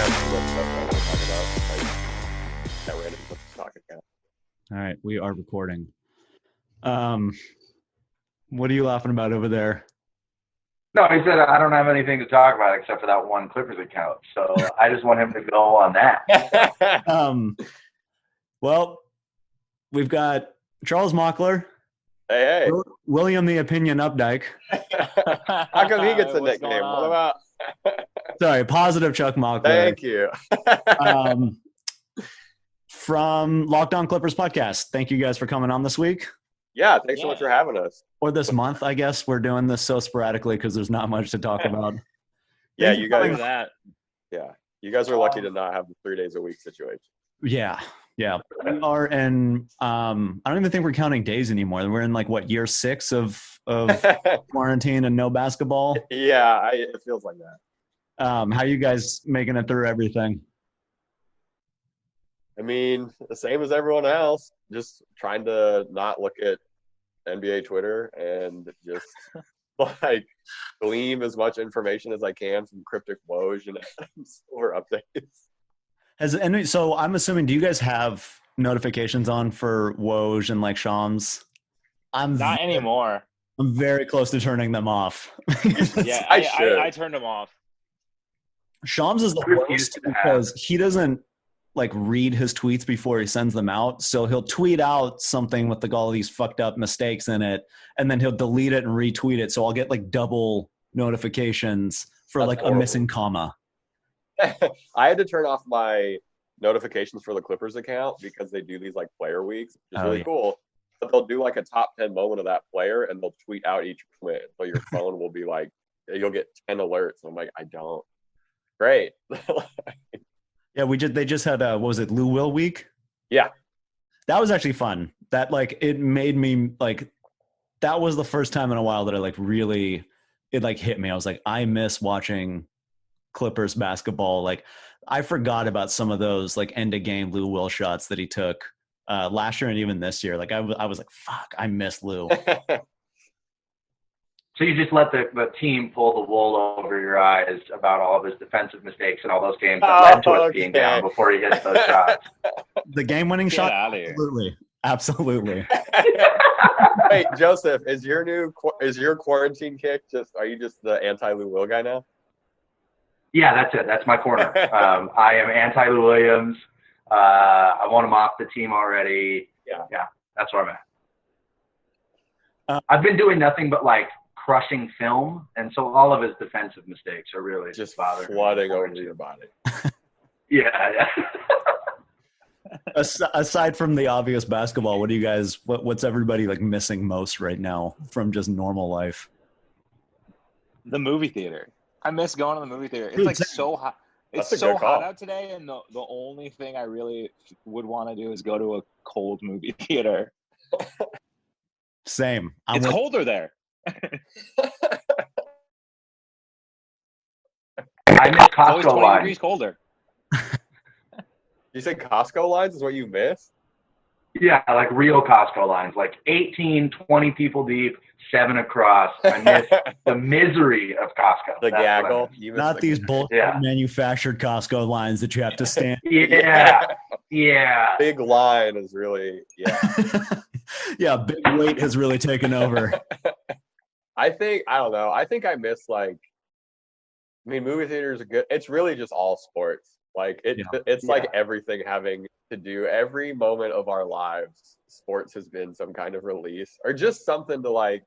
too much stuff I want to talk about. Like that random talk account. All right, we are recording. What are you laughing about over there? No, he said I don't have anything to talk about except for that one Clippers account. So I just want him to go on that. Well, we've got Charles Mockler. Hey. William the Opinion Updike. How come he gets a nickname? What about? Sorry, Positive Chuck Mockler. Thank you. From Locked On Clippers podcast. Thank you guys for coming on this week. Yeah, thanks so much for having us. Or this month, I guess. We're doing this so sporadically because there's not much to talk about. Yeah, you guys. Yeah, you guys are lucky to not have the 3 days a week situation. Yeah. We are in. I don't even think we're counting days anymore. We're in like what, year 6 of quarantine and no basketball. Yeah, it feels like that. How you guys making it through everything? I mean, the same as everyone else. Just trying to not look at NBA Twitter and just like glean as much information as I can from cryptic Woj and Silver updates. So I'm assuming, do you guys have notifications on for Woj and like Shams? Not anymore. I'm very close to turning them off. Yeah, I turned them off. Shams is the worst because he doesn't like read his tweets before he sends them out. So he'll tweet out something with like all these fucked up mistakes in it, and then he'll delete it and retweet it. So I'll get like double notifications for That's like horrible. A missing comma. I had to turn off my notifications for the Clippers account because they do these like player weeks, which is really cool. But they'll do like a top 10 moment of that player and they'll tweet out each moment. So your phone will be like, you'll get 10 alerts. I'm like, I don't. Great. Yeah, they just had what was it, Lou Will week? Yeah. That was actually fun. That like it made me like that was the first time in a while that I like really it like hit me. I was like, I miss watching Clippers basketball. Like I forgot about some of those like end of game Lou Will shots that he took last year and even this year. Like I was like, fuck, I miss Lou. So you just let the team pull the wool over your eyes about all of his defensive mistakes and all those games that led to us being down before he hits those shots. The game-winning shot? Absolutely. Wait, Joseph, is your quarantine kick are you just the anti-Lou Will guy now? Yeah, that's it. That's my corner. I am anti-Lou Williams. I want him off the team already. Yeah, that's where I'm at. I've been doing nothing but like crushing film, and so all of his defensive mistakes are really just bothering flooding over your body. Yeah. Aside from the obvious basketball, what do you guys? What's everybody like missing most right now from just normal life? The movie theater. I miss going to the movie theater. It's like so hot. It's so hot out today, and the only thing I really would want to do is go to a cold movie theater. Same. It's colder there. I miss Costco it's always 20 lines. degrees colder. You say Costco lines is what you miss? Yeah, like real Costco lines, like 18, 20 people deep, 7 across. I miss the misery of Costco. The gaggle. Not these bullshit manufactured Costco lines that you have to stand. Yeah. Big line is really, Yeah, big weight has really taken over. I don't know. I think I miss movie theaters are good. It's really just all sports. Like it's like everything having to do every moment of our lives. Sports has been some kind of release or just something to like,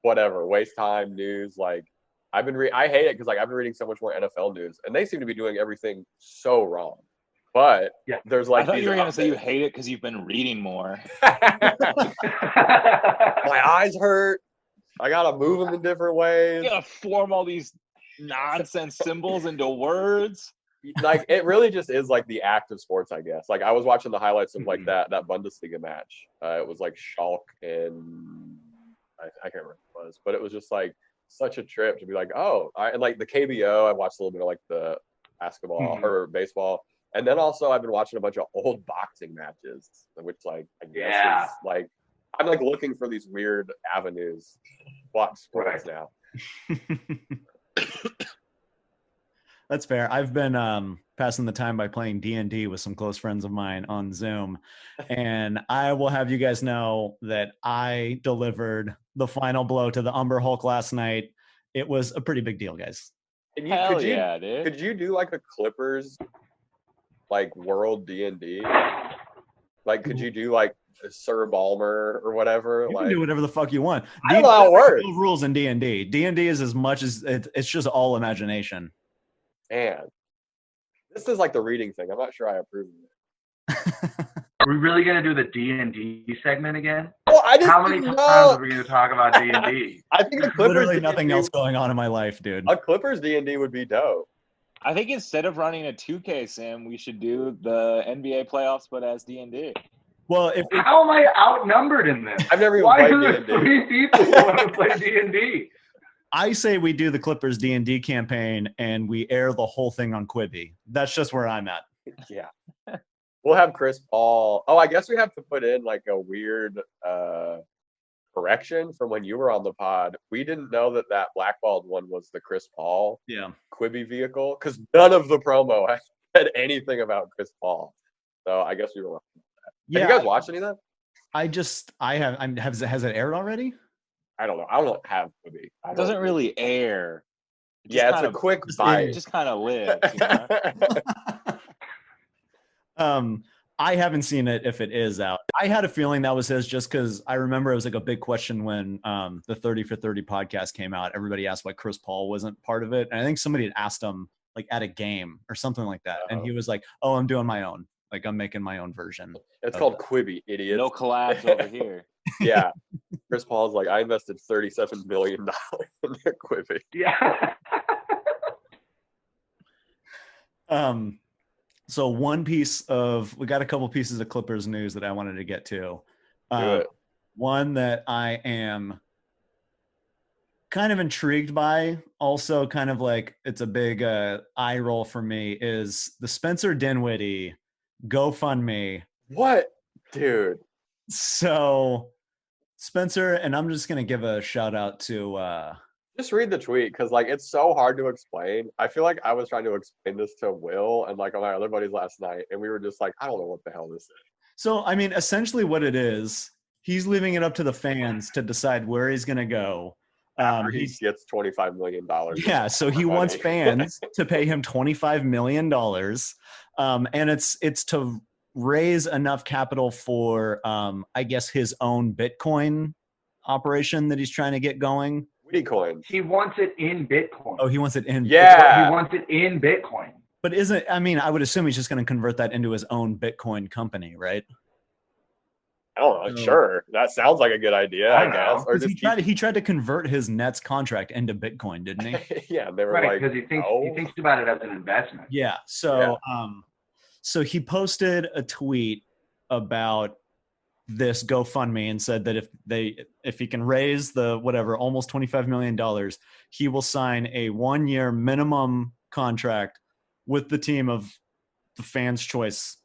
whatever, waste time, news. Like I hate it because like I've been reading so much more NFL news and they seem to be doing everything so wrong. But there's like I thought you were gonna say you hate it because you've been reading more. My eyes hurt. I gotta move them in different ways. You gotta form all these nonsense symbols into words. Like it really just is like the act of sports, I guess. Like I was watching the highlights of like that Bundesliga match. It was like Schalke and I can't remember what it was, but it was just like such a trip to be like, and like the KBO. I watched a little bit of like the basketball or baseball, and then also I've been watching a bunch of old boxing matches, which like I guess is like I'm like looking for these weird avenues. Watch sports now. That's fair. I've been passing the time by playing D&D with some close friends of mine on Zoom. And I will have you guys know that I delivered the final blow to the Umber Hulk last night. It was a pretty big deal, guys. And Dude. Could you do like a Clippers like world D&D? Like, could you do like Sir Balmer or whatever? You like, can do whatever the fuck you want. I don't know how it works. No rules in D&D. D&D is as much as it's just all imagination. Man, this is like the reading thing. I'm not sure I approve of it. Are we really gonna do the D&D segment again? Well, I just How many times are we gonna talk about D&D? I think a Clippers Literally D&D, nothing else going on in my life, dude. A Clippers D&D would be dope. I think instead of running a 2K sim, we should do the NBA playoffs, but as D&D. Well, How am I outnumbered in this? I've never even Why played are there D&D. 3 people who want to play D&D? I say we do the Clippers D&D campaign and we air the whole thing on Quibi. That's just where I'm at. Yeah. We'll have Chris Paul. Oh, I guess we have to put in like a weird correction from when you were on the pod. We didn't know that blackballed one was the Chris Paul Quibi vehicle because none of the promo had anything about Chris Paul. So I guess we were wrong. Yeah. Have you guys watched any of that? Has it aired already? I don't know. I don't have Quibi. It doesn't really air. It's a quick bite. It just kind of lives. I haven't seen it if it is out. I had a feeling that was his just because I remember it was like a big question when the 30 for 30 podcast came out. Everybody asked why Chris Paul wasn't part of it. And I think somebody had asked him like at a game or something like that. And he was like, oh, I'm doing my own. Like I'm making my own version. It's called Quibi, idiot. No collabs over here. Yeah. Chris Paul's like, I invested $37 million in their Quibi. Yeah. So we got a couple pieces of Clippers news that I wanted to get to. One that I am kind of intrigued by, also kind of like it's a big eye roll for me, is the Spencer Dinwiddie Gofundme. What? Dude. So Spencer, and I'm just going to give a shout out to just read the tweet because like it's so hard to explain. I feel like I was trying to explain this to Will and like my other buddies last night, and we were just like, I don't know what the hell this is. So I mean, essentially what it is, he's leaving it up to the fans to decide where he's going to go. He gets $25 million. Yeah, so he wants fans to pay him $25 million, and it's to raise enough capital for, I guess, his own Bitcoin operation that he's trying to get going. Bitcoin. He wants it in Bitcoin. Oh, he wants it in. Yeah, he wants it in Bitcoin. But I would assume he's just going to convert that into his own Bitcoin company, right? I don't know. Sure, that sounds like a good idea. I guess. Or he tried to convert his Nets contract into Bitcoin, didn't he? Yeah, they were right, because he thinks about it as an investment. Yeah. So so he posted a tweet about this GoFundMe and said that if he can raise the almost $25 million, he will sign a 1-year minimum contract with the team of the fans' choice.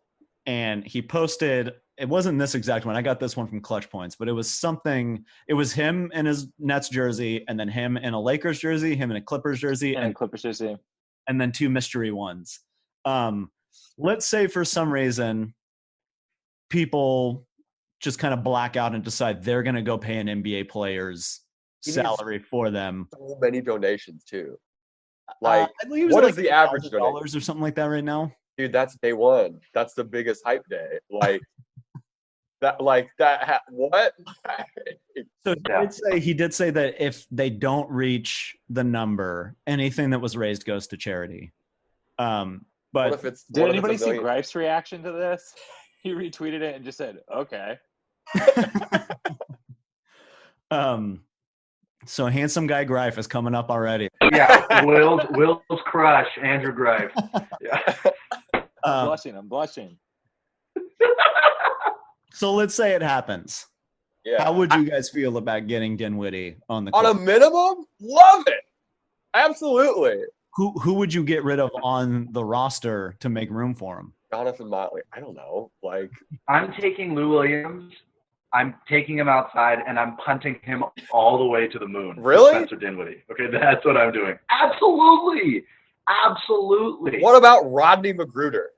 And he posted, it wasn't this exact one. I got this one from Clutch Points, but it was something. It was him in his Nets jersey, and then him in a Lakers jersey, him in a Clippers jersey, and Clippers jersey, and then 2 mystery ones. Let's say for some reason people just kind of black out and decide they're going to go pay an NBA player's salary for them. So many donations too. Like, what is the average dollars or something like that right now? Dude, that's day one. That's the biggest hype day. Like what? So he did say that if they don't reach the number, anything that was raised goes to charity. But did anybody see Greif's reaction to this? He retweeted it and just said, "Okay." So handsome guy Greif is coming up already. Yeah, Will's crush, Andrew Greif. Yeah. I'm blushing. So let's say it happens. Yeah. How would you guys feel about getting Dinwiddie on the on court? A minimum? Love it. Absolutely. Who would you get rid of on the roster to make room for him? Jonathan Motley. I don't know. Like, I'm taking Lou Williams. I'm taking him outside, and I'm punting him all the way to the moon. Really? Spencer Dinwiddie. Okay, that's what I'm doing. Absolutely. Absolutely. What about Rodney Magruder?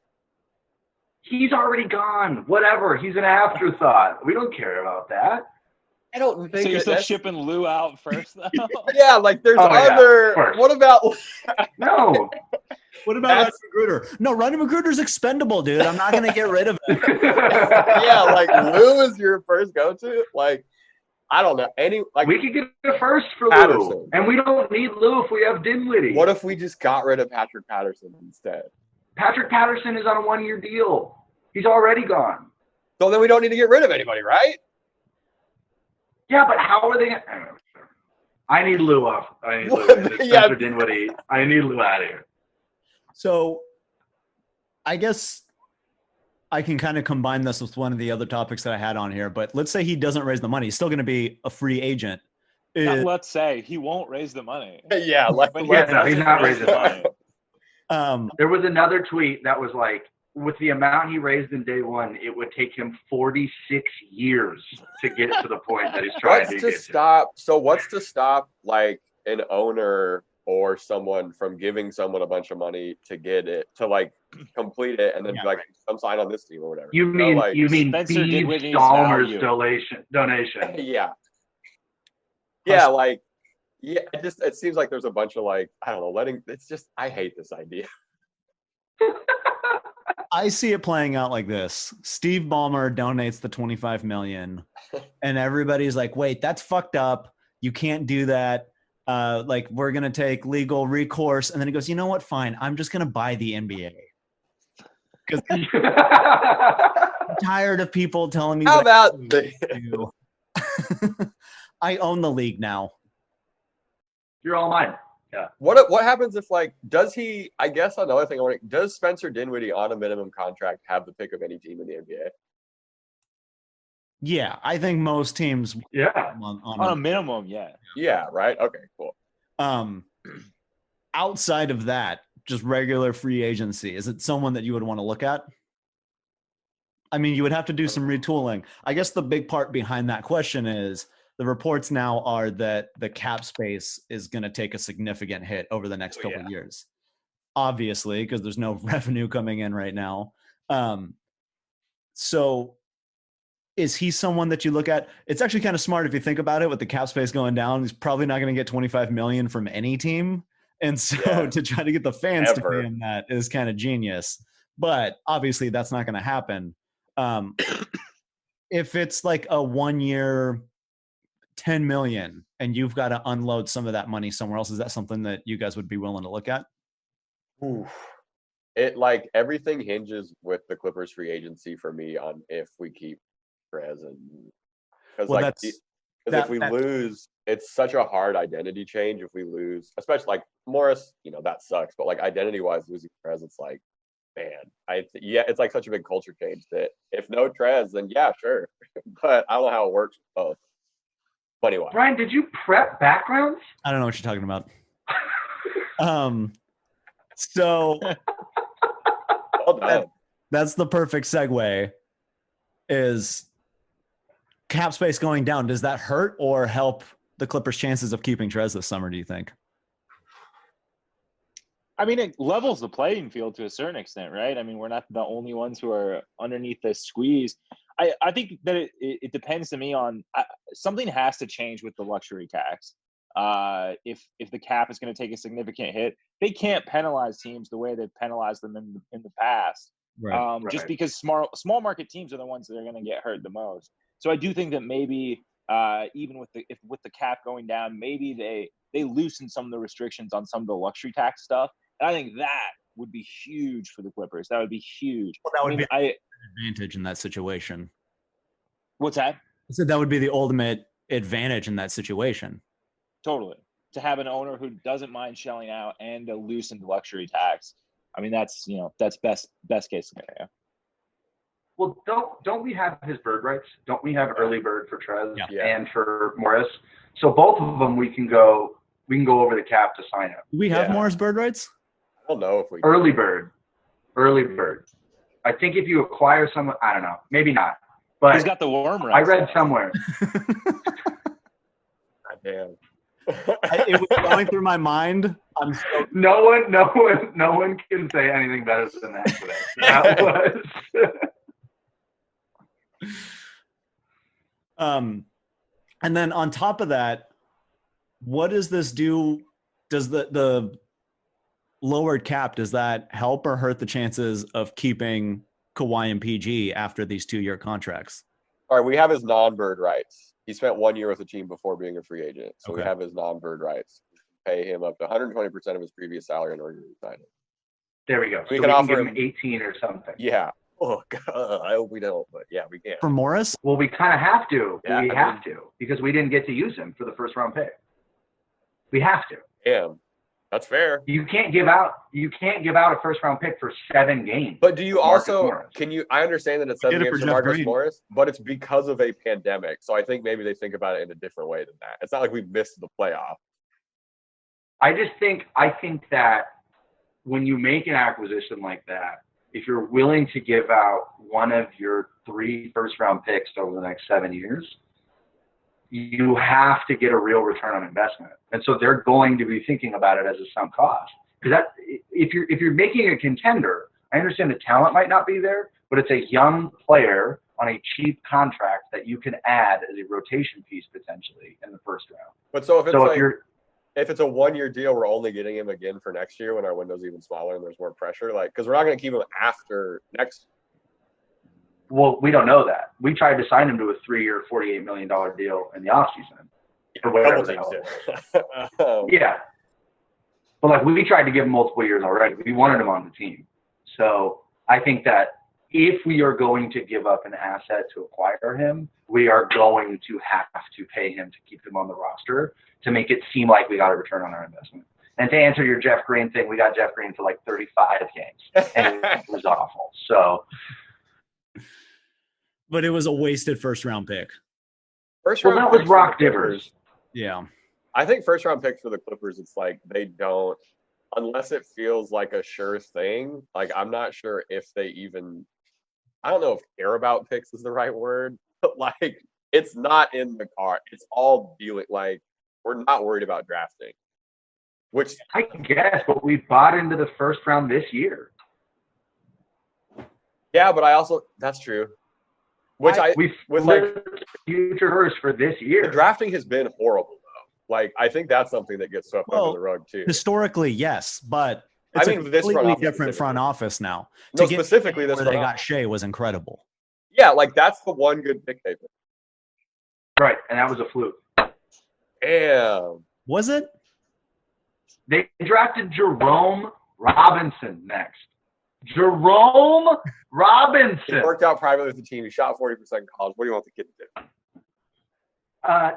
He's already gone. Whatever. He's an afterthought. We don't care about that. I don't think so. You're still shipping Lou out first, though. Yeah, like there's other. First. What about? No. What about Rodney Magruder? No, Rodney Magruder's expendable, dude. I'm not gonna get rid of him. Yeah, like Lou is your first go-to. Like, I don't know. We could get a first for Patterson. Lou, and we don't need Lou if we have Dinwiddie. What if we just got rid of Patrick Patterson instead? Patrick Patterson is on a 1-year deal. He's already gone. So then we don't need to get rid of anybody, right? Yeah, but how are they? I need Lou off. I need Lou. Spencer Dinwiddie. I need Lou out of here. So, I guess I can kind of combine this with one of the other topics that I had on here. But let's say he doesn't raise the money; he's still going to be a free agent. Let's say he won't raise the money. Yeah, he's not raising the money. There was another tweet that was like, with the amount he raised in day one, it would take him 46 years to get to the point that he's trying to get to. So what's to stop like an owner or someone from giving someone a bunch of money to get it, to like complete it, and then come sign on this team or whatever? You mean Steve Dahmer's donation? Yeah. Yeah, like, yeah. It seems like there's a bunch of like, I don't know, I hate this idea. I see it playing out like this. Steve Ballmer donates the $25 million, and everybody's like, wait, that's fucked up. You can't do that. Like, we're going to take legal recourse. And then he goes, you know what? Fine. I'm just going to buy the NBA. Because I'm tired of people telling me how about I own the league now. You're all mine. Yeah. What happens if I guess another thing does Spencer Dinwiddie on a minimum contract have the pick of any team in the NBA? Yeah, I think most teams on a minimum, yeah. Yeah, right? Okay, cool. Outside of that, just regular free agency, is it someone that you would want to look at? I mean, you would have to do some retooling. I guess the big part behind that question is the reports now are that the cap space is going to take a significant hit over the next couple of years. Obviously, because there's no revenue coming in right now. So is he someone that you look at? It's actually kind of smart if you think about it, with the cap space going down. He's probably not going to get $25 million from any team. And so to try to get the fans to pay him that is kind of genius. But obviously that's not going to happen. If it's like a 1 year, $10 million, and you've got to unload some of that money somewhere else, is that something that you guys would be willing to look at? Oof. It like everything hinges with the Clippers free agency for me on if we keep Trez, and because if we lose, it's such a hard identity change. If we lose, especially like Morris, that sucks. But like identity wise, losing Trez, it's like, man, it's like such a big culture change that if no Trez, then yeah, sure. But I don't know how it works with both. But anyway, Brian, did you prep backgrounds? I don't know what you're talking about. So well done. That's the perfect segue. Is cap space going down? Does that hurt or help the Clippers' chances of keeping Trez this summer, do you think? I mean, it levels the playing field to a certain extent, right? I mean, we're not the only ones who are underneath this squeeze. I think that it depends to me on something has to change with the luxury tax. If the cap is going to take a significant hit, they can't penalize teams the way they've penalized them in the past. Right. Just because small market teams are the ones that are going to get hurt the most. So I do think that maybe even with the cap going down, maybe they loosen some of the restrictions on some of the luxury tax stuff. And I think that would be huge for the Clippers. That would be huge. Well, that would be an advantage in that situation. What's that? I said that would be the ultimate advantage in that situation. Totally. To have an owner who doesn't mind shelling out and a loosened luxury tax. I mean, that's best case scenario. Well, don't we have his bird rights? Don't we have early bird for Trez and for Morris? So both of them we can go over the cap to sign him. Do we have Morris bird rights? I don't know if we early bird. I think if you acquire someone, I don't know, maybe not. But he's got the worm rights. I read somewhere. God damn. It was going through my mind. I'm so no one can say anything better than that today. That was. And then on top of that, what does this do? Does the lowered cap, does that help or hurt the chances of keeping Kawhi and PG after these 2-year contracts? All right, we have his non-bird rights. He spent 1 year with the team before being a free agent, so we have his non-bird rights. We can pay him up to 120% of his previous salary in order to resign him. There we go. We can offer give him 18 or something. Yeah. Oh God, I hope we don't, but yeah, we can. For Morris? Well, we kind of have to. Yeah, we have to because we didn't get to use him for the first round pick. We have to. Damn, that's fair. You can't give out a first round pick for 7 games. But do you also Morris. can you? I understand that it's 7 games for Marcus Morris, but it's because of a pandemic. So I think maybe they think about it in a different way than that. It's not like we missed the playoff. I think that when you make an acquisition like that, if you're willing to give out one of your 3 first-round picks over the next 7 years, you have to get a real return on investment. And so they're going to be thinking about it as a sunk cost. Because if you're making a contender, I understand the talent might not be there, but it's a young player on a cheap contract that you can add as a rotation piece potentially in the first round. But so if it's a 1-year deal, we're only getting him again for next year when our window's even smaller and there's more pressure. Like, because we're not going to keep him after next. Well, we don't know that. We tried to sign him to a 3-year, $48 million deal in the offseason. Or whatever the hell. Yeah. But like we tried to give him multiple years already. We wanted him on the team. So I think that if we are going to give up an asset to acquire him, we are going to have to pay him to keep him on the roster to make it seem like we got a return on our investment. And to answer your Jeff Green thing, we got Jeff Green for like 35 games, and it was awful. So, but it was a wasted first-round pick. That was rock dippers. Yeah, I think first-round picks for the Clippers, it's like they don't, unless it feels like a sure thing. Like I'm not sure if they even. I don't know if care about picks is the right word, but like it's not in the car. It's all dealing. Like we're not worried about drafting, which I guess, but we bought into the first round this year. Yeah, but I also that's true. Which with like future first for this year. The drafting has been horrible though. Like I think that's something that gets swept under the rug too. Historically, yes, but. It's a completely different front office now. No, specifically this where they got Shea was incredible. Yeah, like that's the one good pick they picked. Right, and that was a fluke. Damn. Was it? They drafted Jerome Robinson next. Jerome Robinson. He worked out privately with the team. He shot 40% in college. What do you want the kid to do?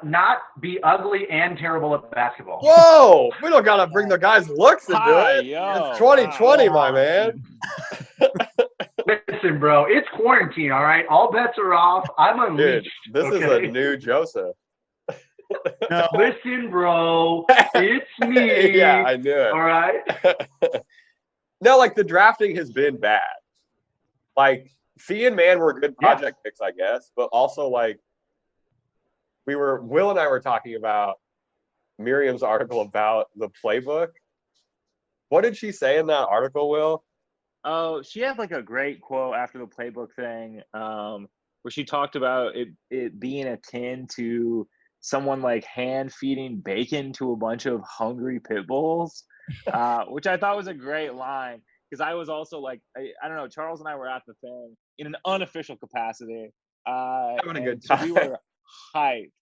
Not be ugly and terrible at basketball. Whoa! We don't gotta bring the guys' looks into it. It's 2020, my man. Listen, bro, it's quarantine, all right? All bets are off. I'm unleashed. Dude, this is a new Joseph. No. Listen, bro, it's me. Yeah, I knew it. All right? No, like the drafting has been bad. Like Fee and Man were good project picks, I guess, but also like Will and I were talking about Miriam's article about the playbook. What did she say in that article, Will? Oh, she had like a great quote after the playbook thing, where she talked about it being akin to someone like hand feeding bacon to a bunch of hungry pit bulls, which I thought was a great line because I was also like, I don't know, Charles and I were at the thing in an unofficial capacity. Having a good time. So we were hyped.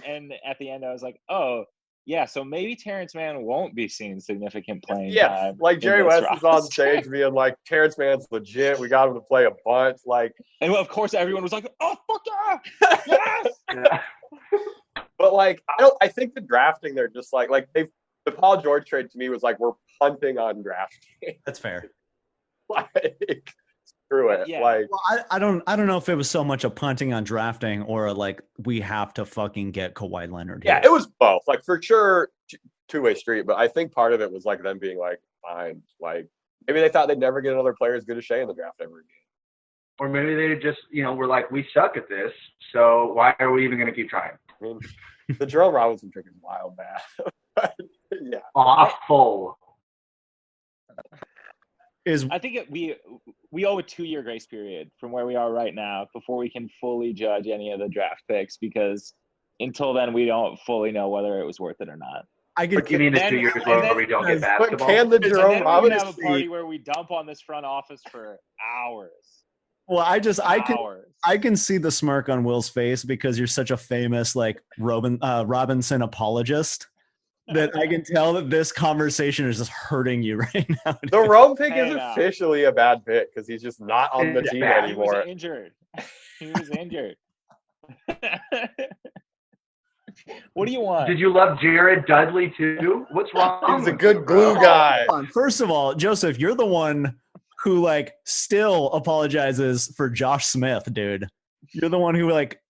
And at the end, I was like, oh, yeah, so maybe Terrence Mann won't be seeing significant playing time. Like Jerry West is on stage being like, Terrence Mann's legit. We got him to play a bunch. Like, and of course, everyone was like, oh, fuck yeah! Yes! Yeah. But like, I think the drafting, they're just like the Paul George trade to me was like, we're punting on drafting. That's fair. Like, screw it. Yeah. Like, well, I don't know if it was so much a punting on drafting or like we have to fucking get Kawhi Leonard here. Yeah, it was both. Like for sure, two-way street. But I think part of it was like them being like, fine. Like maybe they thought they'd never get another player as good as Shea in the draft ever again. Or maybe they just, were like, we suck at this, so why are we even going to keep trying? I mean, The Jerome Robinson trick is wild bad. Yeah. Awful. I think we owe a 2-year grace period from where we are right now before we can fully judge any of the draft picks, because until then we don't fully know whether it was worth it or not. You mean the 2 years where we don't get basketball? But can the Jerome Robinson have a party where we dump on this front office for hours? Well, I can see the smirk on Will's face because you're such a famous like Robinson apologist that I can tell that this conversation is just hurting you right now. The Rome pick is officially a bad pick because he's just not on the team anymore. He was injured. What do you want? Did you love Jared Dudley too? What's wrong? He's a good glue guy. First of all, Joseph, you're the one who like still apologizes for Josh Smith, dude. You're the one who like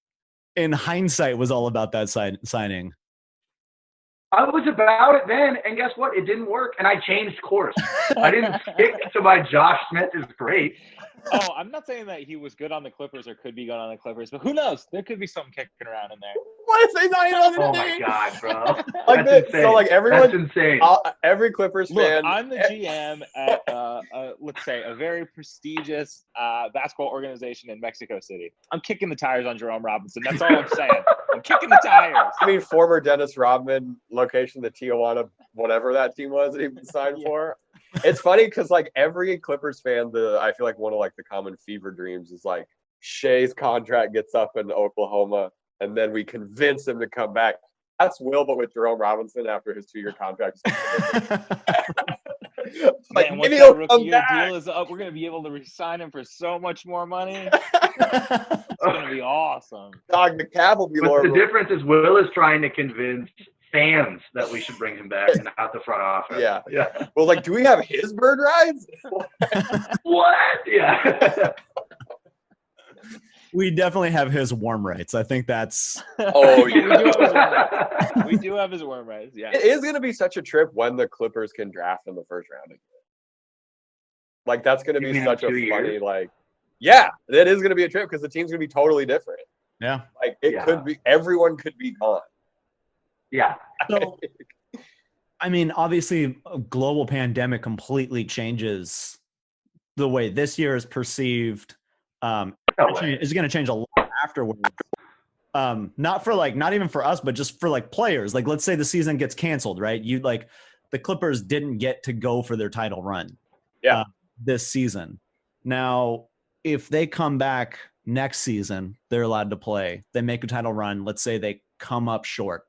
in hindsight was all about that signing. I was about it then, and guess what? It didn't work, and I changed course. I didn't stick to my Josh Smith is great. Oh, I'm not saying that he was good on the Clippers or could be good on the Clippers, but who knows? There could be something kicking around in there. What if he's not even on the team? Oh my god, bro! Like That's insane. So, like everyone, that's insane. Every Clippers fan. Look, I'm the GM at let's say a very prestigious basketball organization in Mexico City. I'm kicking the tires on Jerome Robinson. That's all I'm saying. I'm kicking the tires. I mean, former Dennis Rodman location, the Tijuana, whatever that team was that he signed for. It's funny because like every Clippers fan, I feel like one of like the common fever dreams is like Shea's contract gets up in Oklahoma, and then we convince him to come back. That's Will, but with Jerome Robinson after his 2-year contract. Like, once that rookie year deal is up, we're going to be able to re-sign him for so much more money. It's going to be awesome. Dog, the cap will be lower. The difference is Will is trying to convince fans that we should bring him back and not the front office. Yeah. Well, like, do we have his bird rides? What? Yeah. We definitely have his warm rights. I think that's. Oh, we do have his warm rights. Yeah. It is going to be such a trip when the Clippers can draft in the first round again. Like, that's going to be such a funny, like, yeah, it is going to be a trip because the team's going to be totally different. Yeah. Like, it could be, everyone could be gone. Yeah. So, I mean, obviously, a global pandemic completely changes the way this year is perceived. It's going to change a lot afterwards. Not even for us, but just for like players. Like, let's say the season gets canceled, right? The Clippers didn't get to go for their title run. Yeah. This season. Now, if they come back next season, they're allowed to play. They make a title run. Let's say they come up short.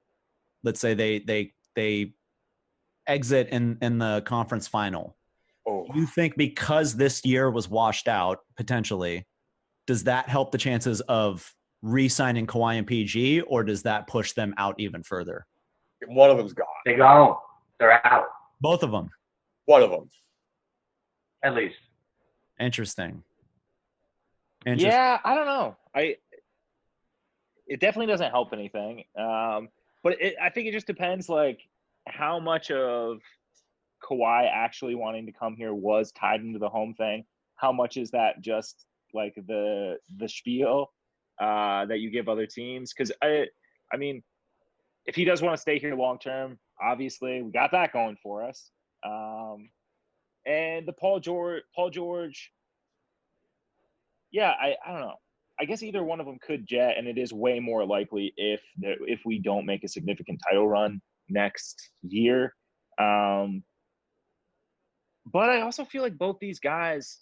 Let's say they exit in the conference final. Oh. You think because this year was washed out potentially, does that help the chances of re-signing Kawhi and PG, or does that push them out even further? One of them's gone. They gone. They're out. Both of them. One of them. At least. Interesting. Yeah, I don't know. It definitely doesn't help anything. But I think it just depends, like, how much of Kawhi actually wanting to come here was tied into the home thing. How much is that just like the spiel that you give other teams? Because I mean, if he does want to stay here long term, obviously we got that going for us. And the Paul George, yeah, I don't know. I guess either one of them could jet, and it is way more likely if we don't make a significant title run next year. But I also feel like both these guys,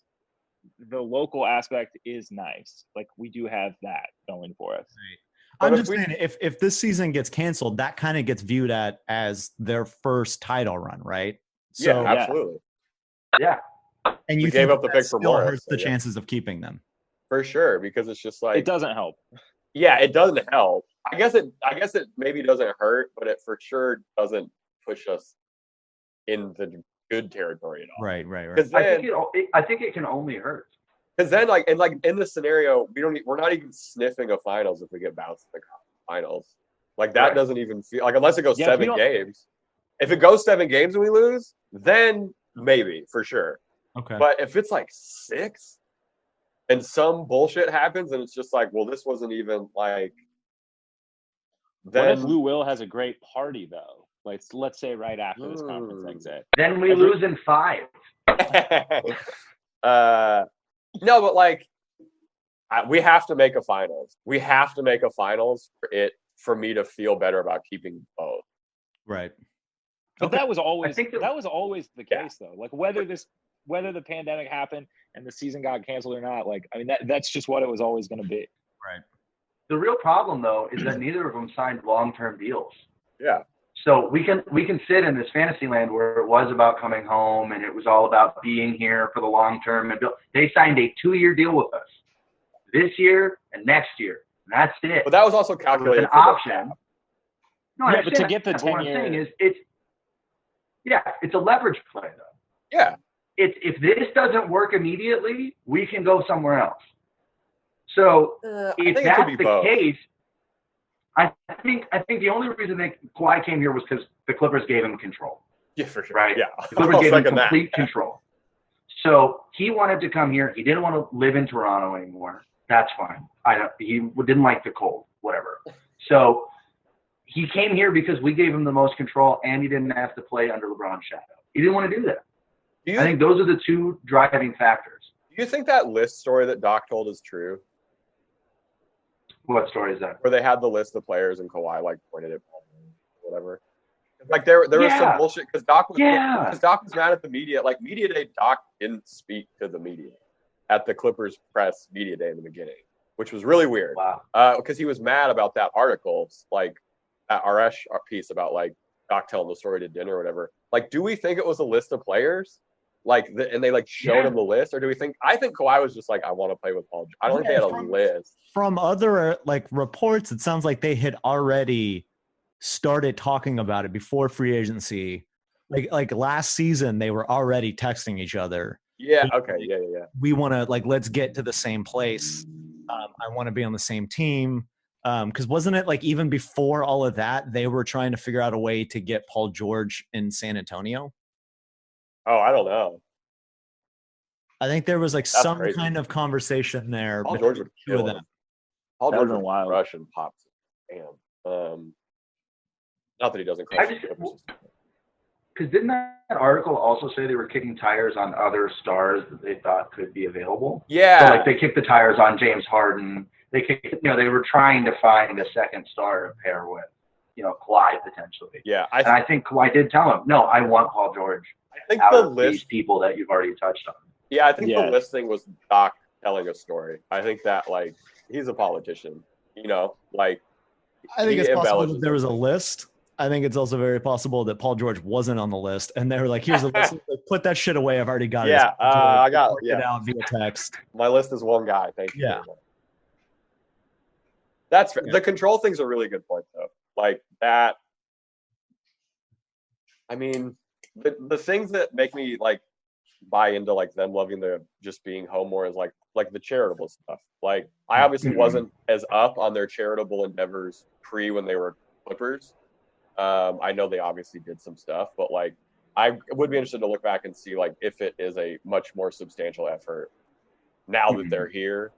the local aspect is nice. Like, we do have that going for us. Right. I'm just saying, if this season gets canceled, that kind of gets viewed as their first title run, right? So, yeah, absolutely. Yeah. And you gave up the pick for Morris, Morris. Hurts the chances of keeping them. For sure, because it's just like it doesn't help. Yeah, it doesn't help. I guess it maybe doesn't hurt, but it for sure doesn't push us in the good territory at all. Right. I think it can only hurt. Because then, in this scenario, we're not even sniffing a finals if we get bounced in the finals. Like, that doesn't even feel like, unless it goes 7 games. If it goes 7 games and we lose, then maybe for sure. Okay. But if it's like 6. And some bullshit happens, and it's just like, well, this wasn't even like What if Lou Will has a great party though? Like, let's say right after this conference exit. Then we lose in 5. No, but like, we have to make a finals. We have to make a finals for me to feel better about keeping both. Right. But that was always the case though. Like whether the pandemic happened and the season got canceled or not, like I mean that's just what it was always going to be. Right. The real problem though is that neither of them signed long-term deals. Yeah. So we can sit in this fantasy land where it was about coming home and it was all about being here for the long term. And they signed a 2-year deal with us this year and next year. And that's it. But that was also calculated with an option. No, yeah, but to get the 10-year, what I'm saying is it's a leverage play though. Yeah. If this doesn't work immediately, we can go somewhere else. So if that's the case, I think the only reason Kawhi came here was because the Clippers gave him control. Yeah, for sure. Right? Yeah. The Clippers gave him complete control. So he wanted to come here. He didn't want to live in Toronto anymore. That's fine. He didn't like the cold, whatever. So he came here because we gave him the most control and he didn't have to play under LeBron's shadow. He didn't want to do that. I think those are the 2 driving factors. Do you think that list story that Doc told is true? What story is that? Where they had the list of players and Kawhi like pointed at whatever. Like there was some bullshit because Doc was mad at the media. Like media day, Doc didn't speak to the media at the Clippers press media day in the beginning, which was really weird. Wow. Because he was mad about that article, like that RS piece about like Doc telling the story to dinner or whatever. Like, do we think it was a list of players? Like, and they like showed him the list, or do we think? I think Kawhi was just like, I want to play with Paul. I don't think they had a list. From other like reports, it sounds like they had already started talking about it before free agency. Like last season, they were already texting each other. Yeah. Okay. Yeah. We want to like let's get to the same place. I want to be on the same team. Because wasn't it like even before all of that, they were trying to figure out a way to get Paul George in San Antonio? Oh, I don't know. I think there was like some kind of conversation there. Paul George would kill them. Paul George would wild. Russian pops. Damn. Not that he doesn't crush. Because didn't that article also say they were kicking tires on other stars that they thought could be available? Yeah. So like they kicked the tires on James Harden. They were trying to find a second star to pair with, Kawhi potentially. Yeah. I think Kawhi did tell him, no, I want Paul George. I think these people that you've already touched on. Yeah, I think the listing was Doc telling a story. I think that like he's a politician, like. I think it's possible that there was a list. I think it's also very possible that Paul George wasn't on the list, and they were like, "Here's a list. Like, put that shit away. I've already got it." Yeah, I got it out via text. My list is one guy. Thank you. Yeah, that's the control thing's a really good point, though. Like that. I mean, the things that make me like buy into like them loving the just being home more is like the charitable stuff. Like I obviously wasn't as up on their charitable endeavors when they were Clippers. I know they obviously did some stuff, but like I would be interested to look back and see like if it is a much more substantial effort now that they're here.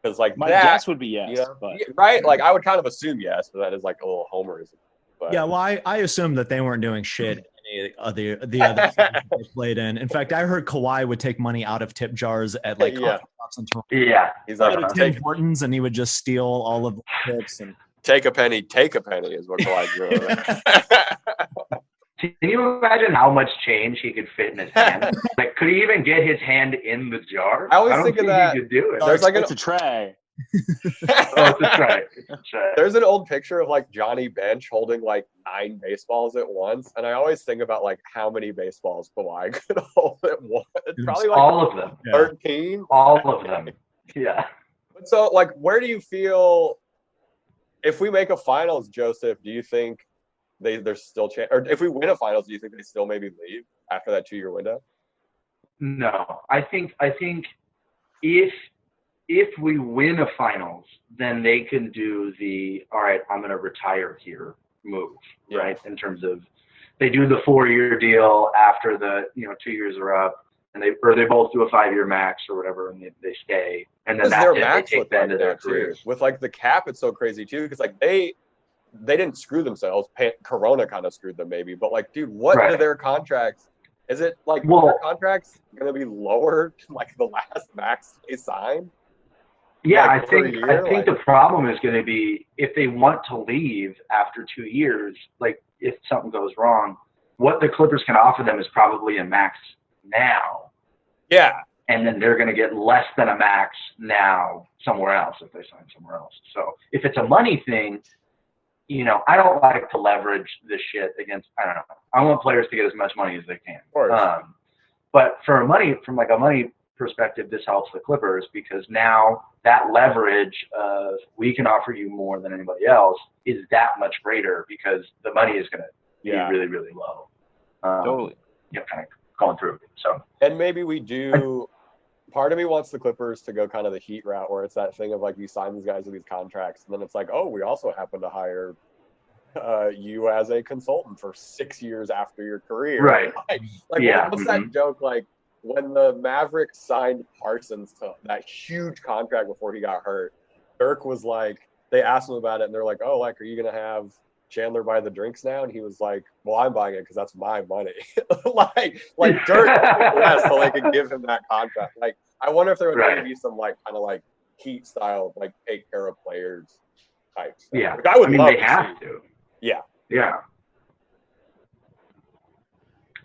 Because like my guess would be yes, but right? Like I would kind of assume yes, but that is like a little homerism. But yeah, well, I assumed that they weren't doing shit in any of the other they played in. In fact, I heard Kawhi would take money out of tip jars at like coffee shops in Toronto. Yeah, he's like Tim Hortons, and he would just steal all of the tips and take a penny is what Kawhi's doing. Can you imagine how much change he could fit in his hand? Like, could he even get his hand in the jar? I always think of that. He could do it. There's like it's a tray. It's a tray. There's an old picture of like Johnny Bench holding like 9 baseballs at once, and I always think about like how many baseballs Kawhi could hold at once. Probably like all of them. 13. Yeah. All of them. Yeah. But so, like, where do you feel if we make a finals, Joseph? Do you think there's still chance, or if we win a finals, do you think they still maybe leave after that 2-year window? No, I think if we win a finals, then they can do the all right, I'm going to retire here move, right? In terms of they do the 4-year deal after the 2 years are up, and they both do a 5-year max or whatever, and they stay, and then that's their it. max they take them to their careers. With like the cap, it's so crazy too because like they didn't screw themselves. Corona kind of screwed them maybe, but like, dude, what do their contracts? Is it like their contracts going to be lower than like the last max they signed? Yeah, like, I think the problem is going to be if they want to leave after 2 years, like if something goes wrong, what the Clippers can offer them is probably a max now. Yeah. And then they're going to get less than a max now somewhere else if they sign somewhere else. So if it's a money thing, you know, I don't like to leverage this shit against, I don't know. I want players to get as much money as they can. Of course. But from a money perspective, this helps the Clippers because now that leverage of we can offer you more than anybody else is that much greater because the money is going to be really, really low. Totally. You know, kind of going through. So. And maybe we do. Part of me wants the Clippers to go kind of the Heat route where it's that thing of like you sign these guys with these contracts and then it's like, oh, we also happen to hire you as a consultant for 6 years after your career. Right. What's that joke like when the Mavericks signed Parsons to that huge contract before he got hurt? Dirk was like, they asked him about it and they're like, oh, like, are you going to have Chandler buy the drinks now? And he was like, well, I'm buying it because that's my money. like Dirk less so they could give him that contract. Like, I wonder if there would be some like kind of like Heat style, like take care of players type stuff. Yeah. Which I would love they have to. Yeah. Yeah.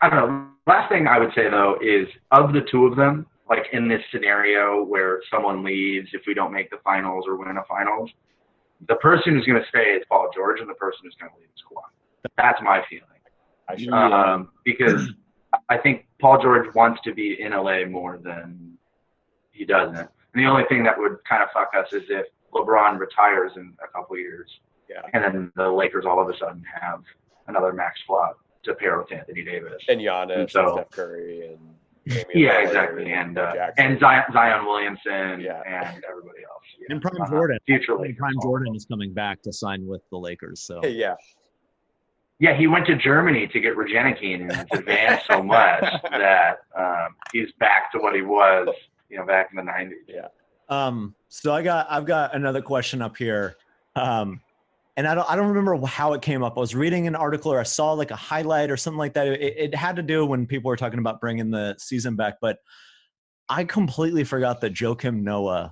I don't know. Last thing I would say though is of the two of them, like in this scenario where someone leaves if we don't make the finals or win a finals, the person who's going to stay is Paul George, and the person who's going to leave is Kawhi. That's my feeling. Because I think Paul George wants to be in LA more than he doesn't. And the only thing that would kind of fuck us is if LeBron retires in a couple of years, and then the Lakers all of a sudden have another max slot to pair with Anthony Davis and Giannis and Steph Curry and exactly, and Zion Williamson and everybody else. Yeah. And Prime Jordan. Future Lakers. Prime Jordan is coming back to sign with the Lakers. So yeah, he went to Germany to get Regenikine, and it's advanced so much that he's back to what he was, back in the 90s. Yeah. So I've got another question up here. And I don't remember how it came up. I was reading an article or I saw like a highlight or something like that. It had to do when people were talking about bringing the season back, but I completely forgot that Joakim Noah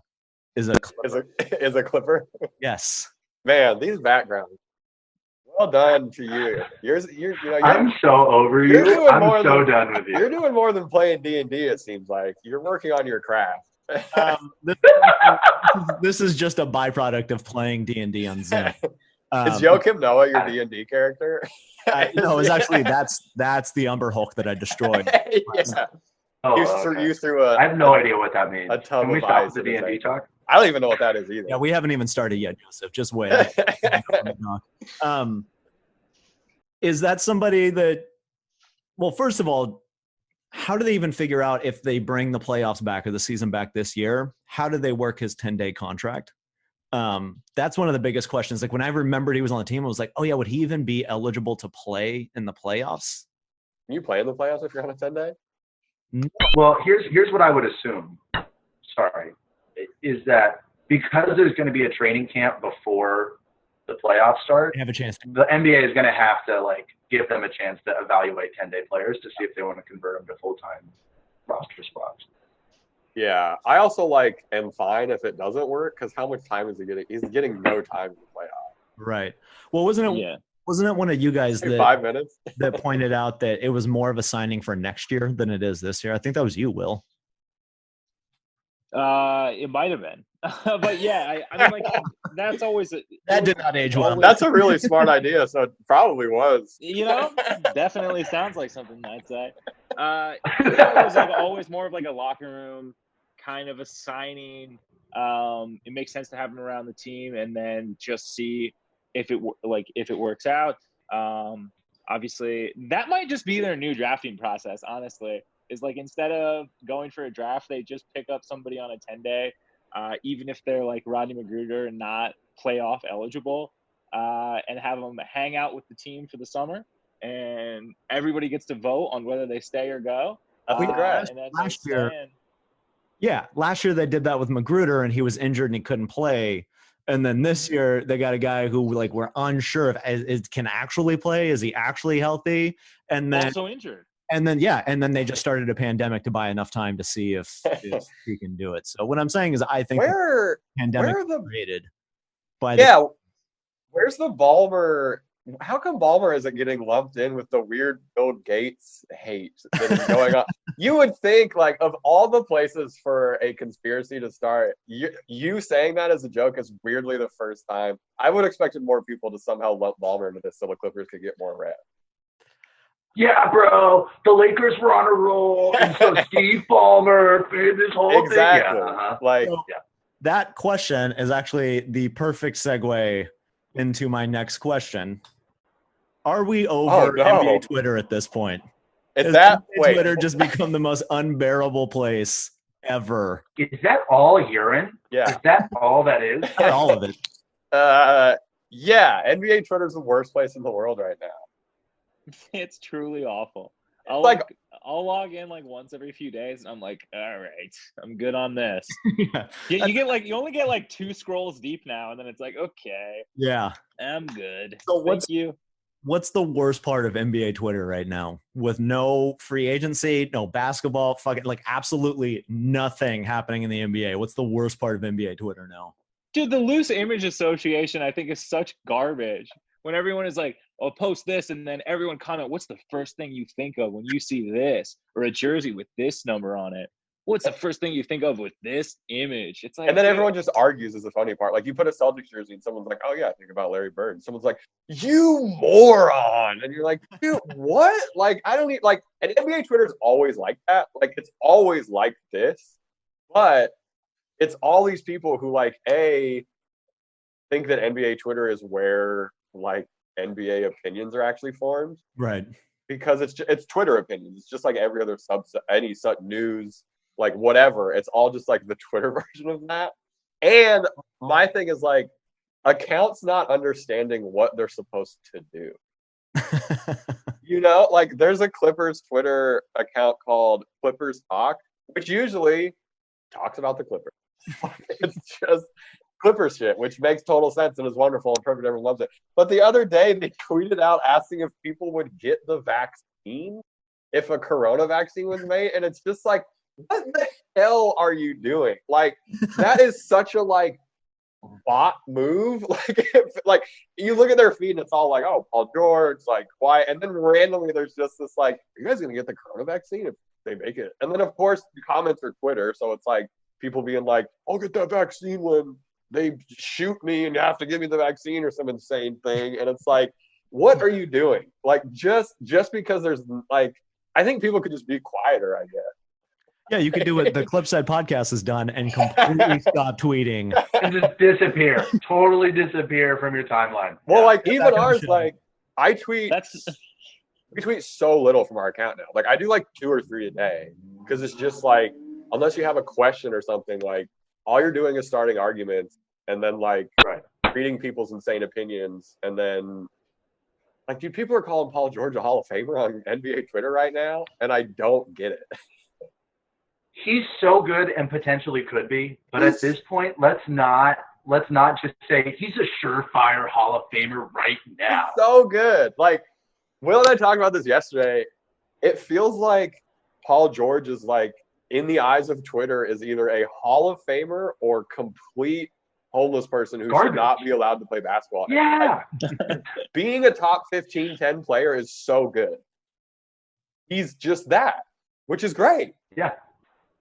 is a Clipper. Is a Clipper? Yes. Man, these backgrounds. Well done to you. I'm so over you. I'm so done with you. You're doing more than playing D&D. It seems like you're working on your craft. This is just a byproduct of playing D&D on Zoom. Is Joakim Noah your D&D character? No, it's actually that's the Umber Hulk that I destroyed. You threw I have no idea what that means. Can we stop the D&D talk? I don't even know what that is either. Yeah, we haven't even started yet, Joseph. Just wait. Is that somebody that? Well, first of all, how do they even figure out if they bring the playoffs back or the season back this year? How do they work his 10-day contract? That's one of the biggest questions. Like when I remembered he was on the team, I was like, oh yeah, would he even be eligible to play in the playoffs? Can you play in the playoffs if you're on a 10-day? No. Well, here's what I would assume. Sorry, is that because there's going to be a training camp before the playoffs start, they have a chance. The NBA is going to have to give them a chance to evaluate 10-day players to see if they want to convert them to full-time roster spots. Yeah, I also am fine if it doesn't work because how much time is he getting? He's getting no time in the playoffs. Right. Well, wasn't it one of you guys that 5 minutes that pointed out that it was more of a signing for next year than it is this year? I think that was you, Will. It might have been, but yeah, I mean, that's always that did not age well. That's a really smart idea, so it probably was. Definitely sounds like something I'd say. It was always more of a locker room kind of a signing. It makes sense to have him around the team, and then just see if it works out. Obviously, that might just be their new drafting process. Honestly. Is instead of going for a draft, they just pick up somebody on a 10-day, even if they're Rodney McGruder and not playoff eligible, and have them hang out with the team for the summer, and everybody gets to vote on whether they stay or go. Last year they did that with McGruder, and he was injured and he couldn't play. And then this year they got a guy who like we're unsure if is can actually play. Is he actually healthy? And then also injured. And then they just started a pandemic to buy enough time to see if he can do it. So what I'm saying is I think where the pandemic are the created by where's the Ballmer? How come Ballmer isn't getting lumped in with the weird Bill Gates hate that is going on? You would think, like, of all the places for a conspiracy to start, you saying that as a joke is weirdly the first time. I would have expected more people to somehow lump Ballmer into this so the Clippers could get more reps. Yeah, bro. The Lakers were on a roll, and so Steve Ballmer made this whole thing. Exactly. Yeah. That question is actually the perfect segue into my next question. Are we over NBA Twitter at this point? Twitter just become the most unbearable place ever? Is that all urine? Yeah. Is that all that is? Not all of it. Yeah. NBA Twitter's the worst place in the world right now. It's truly awful. I'll log in like once every few days, and I'm like, all right, I'm good on this. You only get like 2 scrolls deep now, and then it's like, okay, yeah, I'm good. So what's the worst part of NBA Twitter right now? With no free agency, no basketball, like absolutely nothing happening in the NBA. What's the worst part of NBA Twitter now? Dude, the loose image association I think is such garbage. When everyone is like, "Oh, post this," and then everyone comment, "What's the first thing you think of when you see this or a jersey with this number on it? What's the first thing you think of with this image?" It's like, and then everyone just argues is the funny part. Like you put a Celtics jersey and someone's like, "Oh yeah, think about Larry Bird." And someone's like, "You moron!" And you're like, "Dude, what?" Like I don't need like. And NBA Twitter's always like that. Like it's always like this, but it's all these people who like think that NBA Twitter is where like NBA opinions are actually formed, right? Because it's Twitter opinions. It's just like every other any news, like whatever. It's all just like the Twitter version of that. And my thing is like accounts not understanding what they're supposed to do. You know, like there's a Clippers Twitter account called Clippers Talk, which usually talks about the Clippers. It's just Clippers shit, which makes total sense and is wonderful and perfect. Everyone loves it. But the other day, they tweeted out asking if people would get the vaccine if a corona vaccine was made. And it's just like, what the hell are you doing? Like, that is such a, like, bot move. Like you look at their feed and it's all like, oh, Paul George, like, quiet. And then randomly there's just this, like, are you guys going to get the corona vaccine if they make it? And then, of course, the comments are Twitter. So it's like people being like, I'll get that vaccine when they shoot me and you have to give me the vaccine or some insane thing. And it's like, what are you doing? Like, just because there's like, I think people could just be quieter, I guess. Yeah, you could do what the Clipset podcast has done and completely stop tweeting. And just disappear. Totally disappear from your timeline. Well, like, even ours, like, we tweet so little from our account now. Like, I do like 2 or 3 a day because it's just like, unless you have a question or something, like, all you're doing is starting arguments and then like reading people's insane opinions. And then like, dude, people are calling Paul George a Hall of Famer on NBA Twitter right now. And I don't get it. He's so good and potentially could be, but at this point, let's not just say he's a surefire Hall of Famer right now. He's so good. Like Will and I talked about this yesterday. It feels like Paul George is like, in the eyes of Twitter, is either a Hall of Famer or complete homeless person who should not be allowed to play basketball. Yeah. Like, being a top 15, 10 player is so good. He's just that, which is great. Yeah.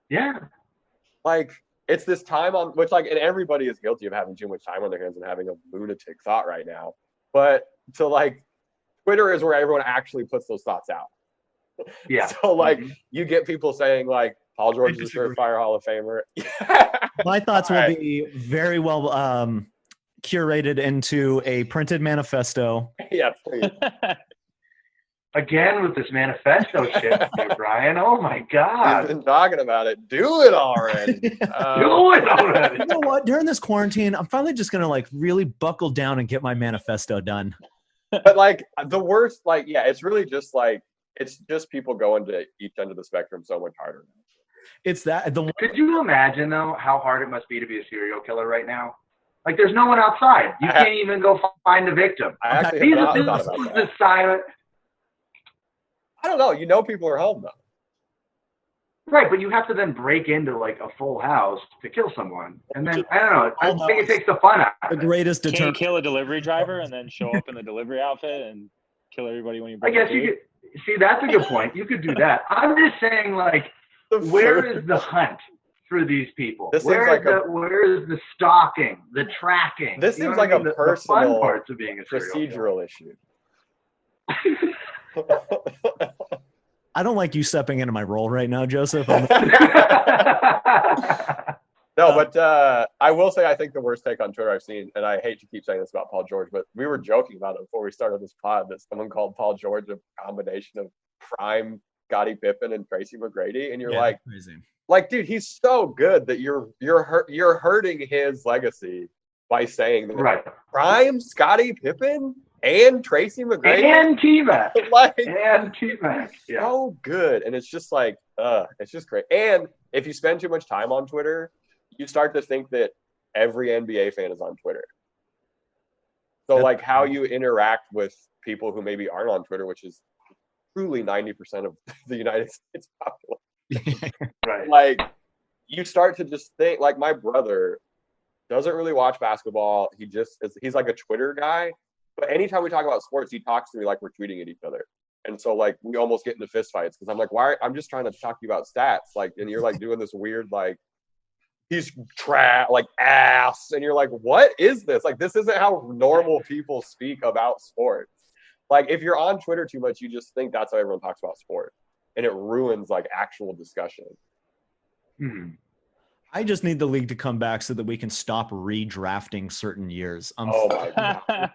Yeah. Like, it's this time on which, like, and everybody is guilty of having too much time on their hands and having a lunatic thought right now. But to like, Twitter is where everyone actually puts those thoughts out. Yeah. So like, you get people saying like, Paul George is a surefire Hall of Famer. My thoughts will be very well curated into a printed manifesto. Yeah, please. Again with this manifesto shit, Brian. Oh my God. You've been talking about it. Do it already. Do it already. You know what? During this quarantine, I'm finally just gonna like really buckle down and get my manifesto done. But like the worst, like, yeah, it's really just like, it's just people going to each end of the spectrum so much harder. It's that. Could you imagine though how hard it must be to be a serial killer right now? Like, there's no one outside. You can't even go find the victim. I actually have not thought about that. The silent. I don't know. You know people are home, though. Right, but you have to then break into, like, a full house to kill someone. And then, I don't know. I think it takes the fun out of it. The greatest Can you deterrent. kill a delivery driver and then show up in the delivery outfit and kill everybody when you I bring guess food? you could. See, that's a good point. You could do that. I'm just saying, like, where is the hunt for these people? Where is the stalking, the tracking? This seems like a personal, the fun parts of being a procedural issue. I don't like you stepping into my role right now, Joseph. No, but I will say I think the worst take on Twitter I've seen, and I hate to keep saying this about Paul George, but we were joking about it before we started this pod that someone called Paul George a combination of prime Scottie Pippen and Tracy McGrady, and you're crazy. Like, dude, he's so good that you're hurting his legacy by saying that right. prime Scottie Pippen and Tracy McGrady and T-Mac, yeah, so good, and it's just like, it's just great. And if you spend too much time on Twitter, you start to think that every NBA fan is on Twitter. So, like, how you interact with people who maybe aren't on Twitter, which is truly 90% of the United States population. Right. Like, you start to just think, like, my brother doesn't really watch basketball. He's like a Twitter guy. But anytime we talk about sports, he talks to me like we're tweeting at each other. And so, like, we almost get into fistfights because I'm like, I'm just trying to talk to you about stats. Like, and you're like doing this weird, like, he's like ass. And you're like, what is this? Like, this isn't how normal people speak about sports. Like, if you're on Twitter too much, you just think that's how everyone talks about sports. And it ruins, like, actual discussion. Mm-hmm. I just need the league to come back so that we can stop redrafting certain years. Oh my God.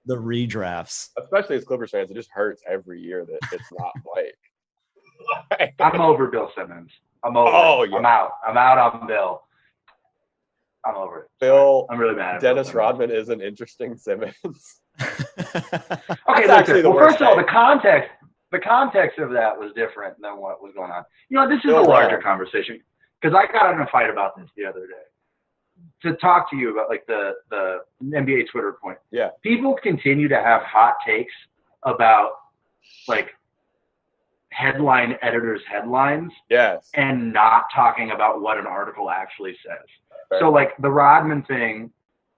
The redrafts. Especially as Clippers fans, it just hurts every year that it's not Blake. I'm over Bill Simmons. I'm over. Oh, yeah. I'm out. I'm out on Bill. I'm over it. Bill, I'm really mad at Dennis Rodman is an interesting Simmons. Okay, listen. Well, first of all, the context of that was different than what was going on. You know, this is a larger conversation because I got in a fight about this the other day. To talk to you about, like, the NBA Twitter point. Yeah. People continue to have hot takes about, like, headline editors' headlines. Yes. And not talking about what an article actually says. Right. So, like, the Rodman thing,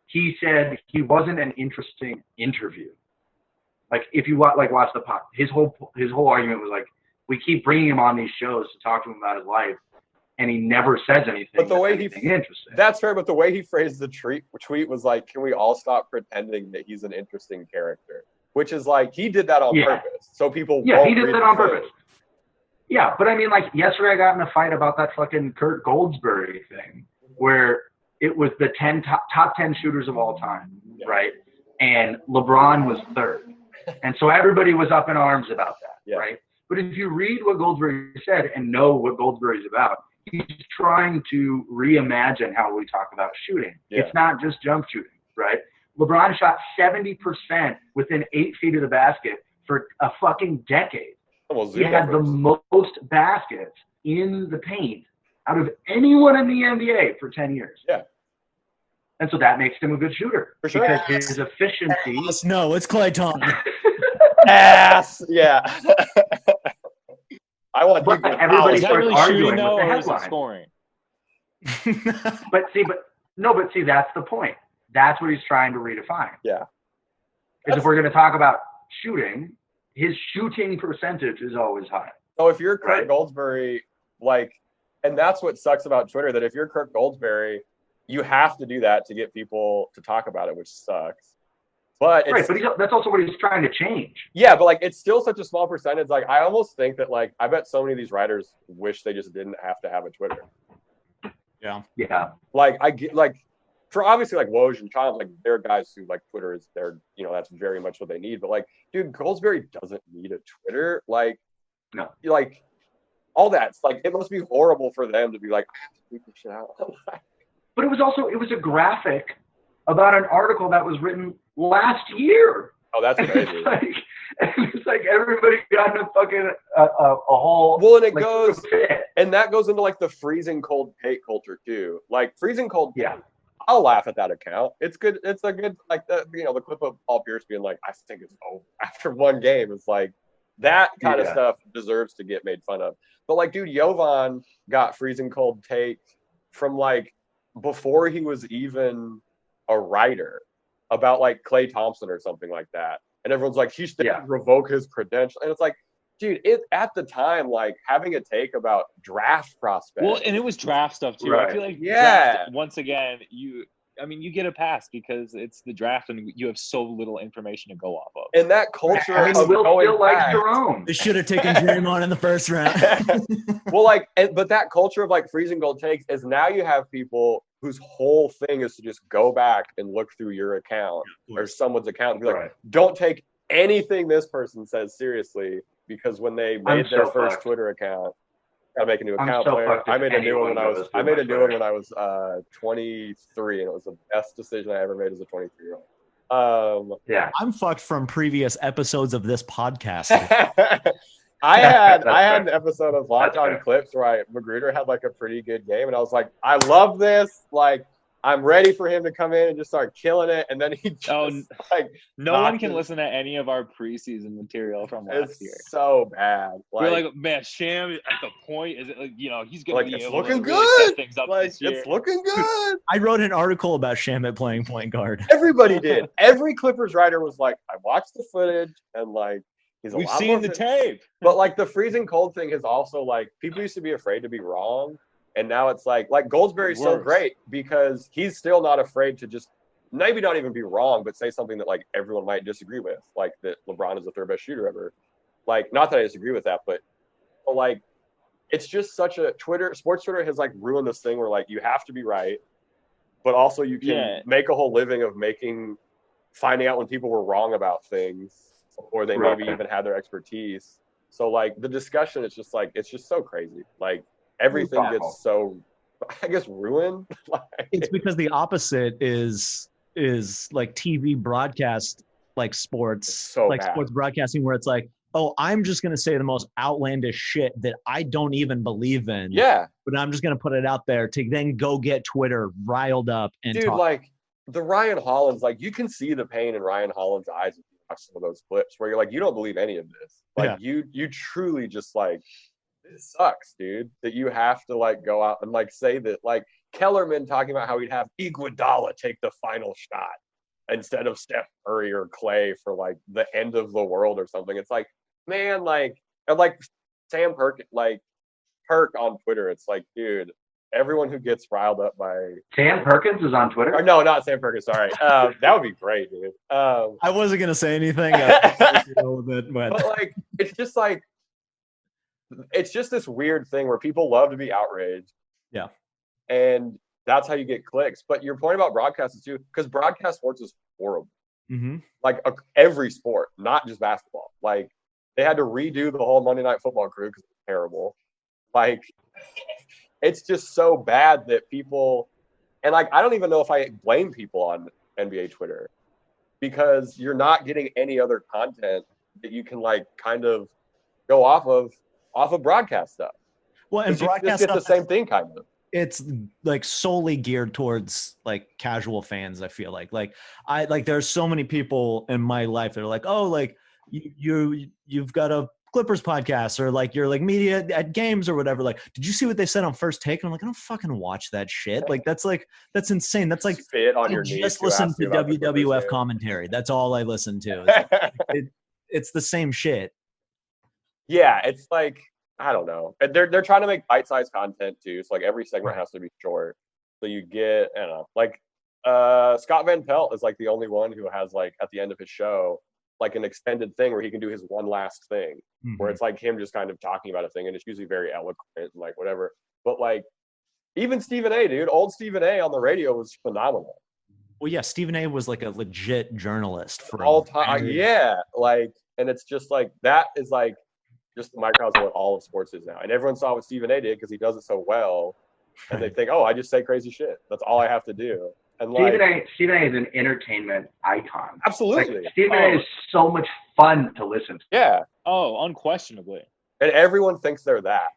he said he wasn't an interesting interview. Like, if you watch the pod, his whole argument was, like, we keep bringing him on these shows to talk to him about his life, and he never says anything. But the way interesting. That's fair. But the way he phrased the tweet was like, "Can we all stop pretending that he's an interesting character?" Which is like, he did that on purpose, so people. Yeah, he did that on purpose. Yeah, but I mean, like, yesterday I got in a fight about that fucking Kurt Goldsberry thing, where it was the top 10 shooters of all time, right? And LeBron was third, and so everybody was up in arms about that, right? But if you read what Goldsberry said and know what Goldsberry's about, he's trying to reimagine how we talk about shooting. Yeah. It's not just jump shooting, right? LeBron shot 70% within 8 feet of the basket for a fucking decade. He had the most baskets in the paint out of anyone in the NBA for 10 years. Yeah. And so that makes him a good shooter. For sure. Because his efficiency. No, it's Klay Thompson. Ass. Yeah. I want but everybody starts really arguing though, with the headline. Scoring? but see, that's the point. That's what he's trying to redefine. Yeah. Because if we're going to talk about shooting, his shooting percentage is always high. So if you're Kirk Goldsberry, like, and that's what sucks about Twitter, that if you're Kirk Goldsberry, you have to do that to get people to talk about it, which sucks. But that's also what he's trying to change. Yeah, but, like, it's still such a small percentage. Like, I almost think that, like, I bet so many of these writers wish they just didn't have to have a Twitter. Yeah. Yeah. Like, I get, like, for obviously, like, Woj and Child, like, they're guys who, like, Twitter is their, you know, that's very much what they need. But, like, dude, Goldsberry doesn't need a Twitter. Like, no. Like, all that. Like, it must be horrible for them to be like, I have to tweet this shit out. But it was a graphic about an article that was written last year. Oh, that's crazy. It's like everybody got in a fucking a whole. Well, and it goes, and that goes into, like, the freezing cold take culture too. Like, freezing cold. Yeah. I'll laugh at that account. It's good. It's a good, like, the clip of Paul Pierce being like, I think it's over after one game. It's like, that kind of stuff deserves to get made fun of. But, like, dude, Jovan got freezing cold take from, like, before he was even a writer about, like, Klay Thompson or something like that. And everyone's like, he should revoke his credential. And it's like, dude, at the time, like, having a take about draft prospects. Well, and it was draft stuff too. Right. I feel like draft, once again, you get a pass because it's the draft and you have so little information to go off of. And that culture of Will going still back, like Jerome. They should have taken Draymond in the first round. Well, like, but that culture of, like, freezing gold takes is now you have people whose whole thing is to just go back and look through your account or someone's account and be like, don't take anything this person says seriously, because when they made their first Twitter account, gotta make a new account player. I made a new one when I was 23, and it was the best decision I ever made as a 23-year-old. I'm fucked from previous episodes of this podcast. I had an episode of Locked On Clips where Magruder had, like, a pretty good game, and I was like, I love this. Like, I'm ready for him to come in and just start killing it, and then he just no one can listen to any of our preseason material from last year. So bad. Like, we're like, man, Sham at the point is he's gonna be able looking to really set things up like, this year. It's looking good. I wrote an article about Shamet playing point guard. Everybody did. Every Clippers writer was like, I watched the footage and, like, we've seen the tape. But, like, the freezing cold thing is also, like, people used to be afraid to be wrong. And now it's like Goldsberry's so great because he's still not afraid to just maybe not even be wrong, but say something that, like, everyone might disagree with, like that LeBron is the third best shooter ever. Like, not that I disagree with that, but like, it's just such a sports Twitter has, like, ruined this thing where, like, you have to be right, but also you can make a whole living of finding out when people were wrong about things or they maybe even had their expertise. So, like, the discussion is just like, it's just so crazy. Like, everything gets so, I guess, ruined. It's because the opposite is like TV broadcast, like sports, sports broadcasting, where it's like, oh, I'm just going to say the most outlandish shit that I don't even believe in. Yeah. But I'm just going to put it out there to then go get Twitter riled up and dude, talk. Like, the Ryan Hollins, like, you can see the pain in Ryan Hollins' eyes if you watch some of those clips where you're like, you don't believe any of this. Like, you truly just, like, it sucks, dude, that you have to, like, go out and, like, say that, like, Kellerman talking about how he'd have Iguodala take the final shot instead of Steph Curry or Clay for, like, the end of the world or something. It's like, man, like, and, like, Sam Perk on Twitter, it's like, dude, everyone who gets riled up by Sam Perkins is on Twitter? Or, no, not Sam Perkins, sorry. That would be great, dude. I wasn't gonna say anything. But, like, it's just like, it's just this weird thing where people love to be outraged. Yeah. And that's how you get clicks. But your point about broadcast is too, because broadcast sports is horrible. Mm-hmm. Like, every sport, not just basketball. Like, they had to redo the whole Monday Night Football crew because it's terrible. Like, it's just so bad that people, and, like, I don't even know if I blame people on NBA Twitter because you're not getting any other content that you can, like, kind of go off of broadcast stuff. Well, and broadcast just get the same thing, kind of. It's, like, solely geared towards, like, casual fans. I feel like there's so many people in my life that are like, oh, like, you've got a Clippers podcast, or, like, you're, like, media at games or whatever. Like, did you see what they said on First Take? And I'm like, I don't fucking watch that shit. Like, that's insane. That's like, spit on your knees. Just listen to WWF commentary. That's all I listen to. It's the same shit. Yeah, it's like, I don't know. They're trying to make bite-sized content too. So, like, every segment has to be short. So you get, I don't know, like, Scott Van Pelt is, like, the only one who has, like, at the end of his show, like, an extended thing where he can do his one last thing, where it's like him just kind of talking about a thing, and it's usually very eloquent and, like, whatever. But, like, even Stephen A, dude, old Stephen A on the radio was phenomenal. Well, yeah, Stephen A was, like, a legit journalist for all time. Yeah, like, and it's just like, that is, like, just the microcosm of what all of sports is now. And everyone saw what Stephen A did because he does it so well, and they think, oh, I just say crazy shit. That's all I have to do. And, like, Stephen A is an entertainment icon. Absolutely. Like, Stephen A is so much fun to listen to. Yeah. Oh, unquestionably. And everyone thinks they're that.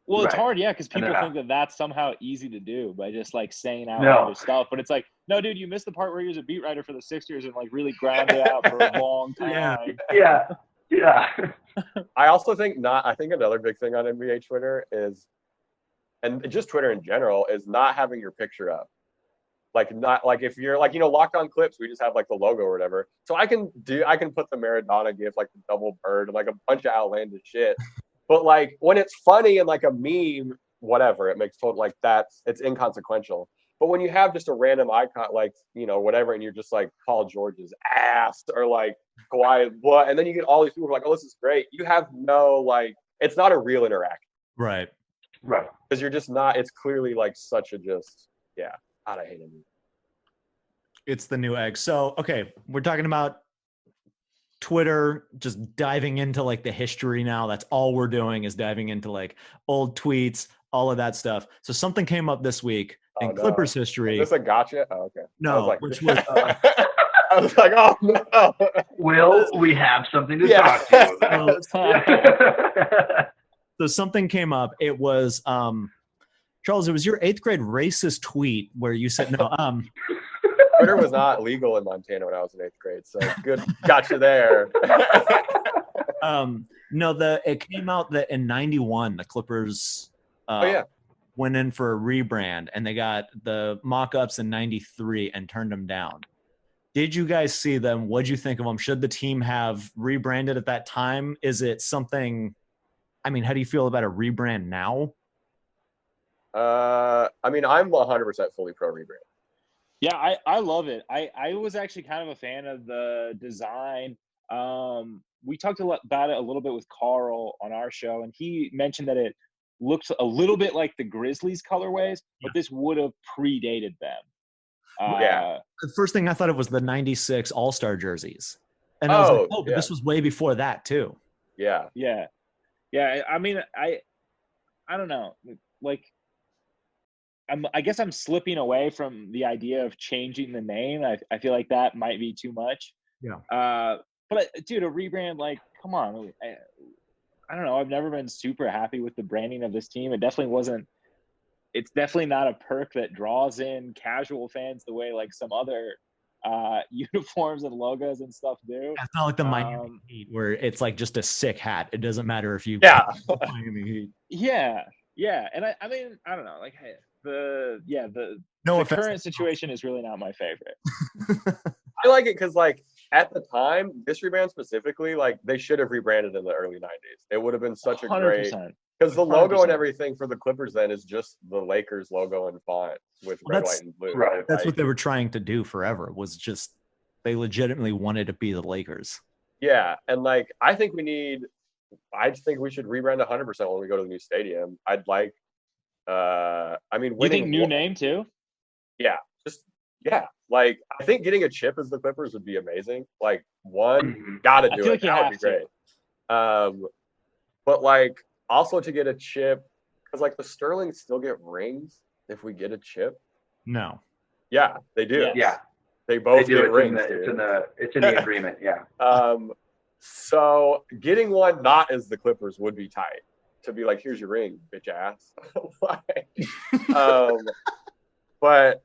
Well, it's Right. hard, yeah, because people think that that's somehow easy to do by just like saying outlandish stuff. But it's like, no, dude, you missed the part where he was a beat writer for the Sixers and like really ground it out for a long time. Yeah. I also think I think another big thing on NBA Twitter is, and just Twitter in general, is not having your picture up. Like, not like if you're like, Locked On Clips, we just have like the logo or whatever. So I can put the Maradona gif, like the double bird, like a bunch of outlandish shit. But like when it's funny and like a meme, whatever, it makes total like it's inconsequential. But when you have just a random icon, like, whatever, and you're just like Paul George's ass or like Kawhi, what, and then you get all these people who are like, oh, this is great. You have no, like, it's not a real interaction. Right. Because you're just not, it's clearly like such a God, I hate it. It's the new egg. So, okay, we're talking about Twitter, just diving into like the history now. That's all we're doing is diving into like old tweets, all of that stuff. So something came up this week in Clippers history. Is this a gotcha? Oh, okay. No, which was I was like, oh no. Will we have something to talk to you about? So something came up. It was Charles, it was your 8th grade racist tweet where you said Twitter was not legal in Montana when I was in 8th grade, so good, got you there. It came out that in '91 the Clippers went in for a rebrand, and they got the mock-ups in '93 and turned them down. Did you guys see them? What'd you think of them? Should the team have rebranded at that time? Is it something? I mean, how do you feel about a rebrand now? I mean, I'm 100% fully pro rebrand. Yeah, I love it. I was actually kind of a fan of the design. We talked about it a little bit with Carl on our show, and he mentioned that it looks a little bit like the Grizzlies colorways, but this would have predated them. The first thing I thought of was the '96 All-Star jerseys, and I was like, but this was way before that too. Yeah. I mean, I don't know, like. I guess I'm slipping away from the idea of changing the name. I feel like that might be too much. Yeah. But dude, a rebrand, like, come on. I don't know. I've never been super happy with the branding of this team. It definitely wasn't. It's definitely not a perk that draws in casual fans the way like some other uniforms and logos and stuff do. It's not like the Miami Heat where it's like just a sick hat. It doesn't matter if you. Miami Heat. Yeah, and I mean, I don't know, like, hey. The current situation is really not my favorite. I like it because, like, at the time, this rebrand specifically, like, they should have rebranded in the early 90s. It would have been such a great, because the logo and everything for the Clippers then is just the Lakers logo and font with red, white, and blue. Right. That's what they were trying to do forever, was just they legitimately wanted to be the Lakers. Yeah, and like I think we should rebrand 100% when we go to the new stadium. I'd like. I mean, you think new name too? Yeah, like I think getting a chip as the Clippers would be amazing. Like gotta do it. That would be great. But like also to get a chip, because like the Sterling still get rings if we get a chip. No. Yeah, they do. Yes. Yeah, they both get rings. It's in the agreement. Yeah. So getting one not as the Clippers would be tight. To be like, here's your ring, bitch ass. But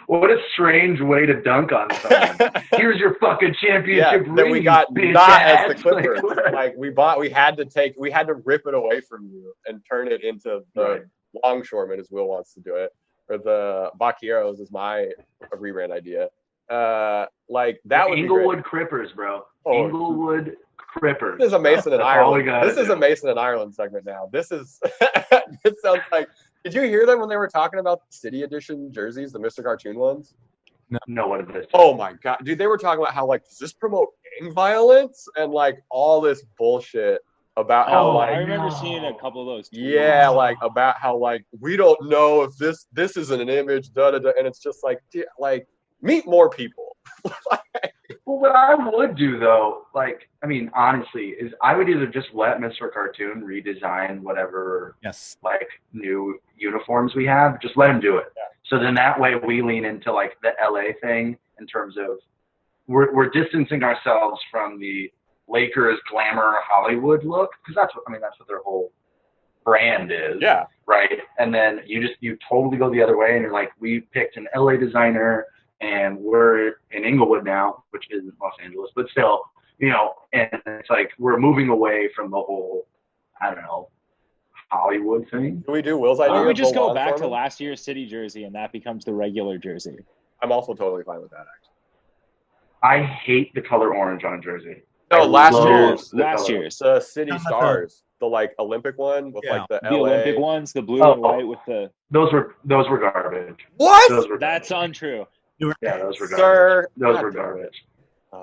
what a strange way to dunk on someone. Here's your fucking championship ring. That we got bitch not ass. as the Clippers. Like we had to rip it away from you and turn it into the longshoreman, as Will wants to do it, or the Vaqueros is my rebrand idea. Like that would Inglewood be great. Crippers, bro. Inglewood Crippers. This is a Mason and Ireland. This is a Mason and Ireland segment now. This is. It sounds like. Did you hear them when they were talking about the City Edition jerseys, the Mr. Cartoon ones? No, what is this? Oh my god, dude! They were talking about how like, does this promote gang violence and like all this bullshit about how like. I remember seeing a couple of those. Yeah, like about how like we don't know if this isn't an image, and it's just like, like meet more people. Well, what I would do though, like, I mean, honestly, is I would either just let Mr. Cartoon redesign whatever, like, new uniforms we have. Just let him do it. Yeah. So then that way we lean into like the LA thing in terms of we're distancing ourselves from the Lakers glamour Hollywood look, because that's what their whole brand is. Yeah. Right. And then you totally go the other way and you're like, we picked an LA designer and we're in Inglewood now, which isn't Los Angeles, but still, you know, and it's like we're moving away from the whole, I don't know, Hollywood thing. Do we do Will's idea? Or we just go lawn back to foreman? last year's city jersey and that becomes the regular jersey. I'm also totally fine with that, actually. I hate the color orange on a jersey. No, last year's. The City Stars, the like Olympic one with like the LA. Olympic ones, the blue and white with the. Those were garbage. What? That's untrue. Yeah, those were garbage. Sir, those were garbage.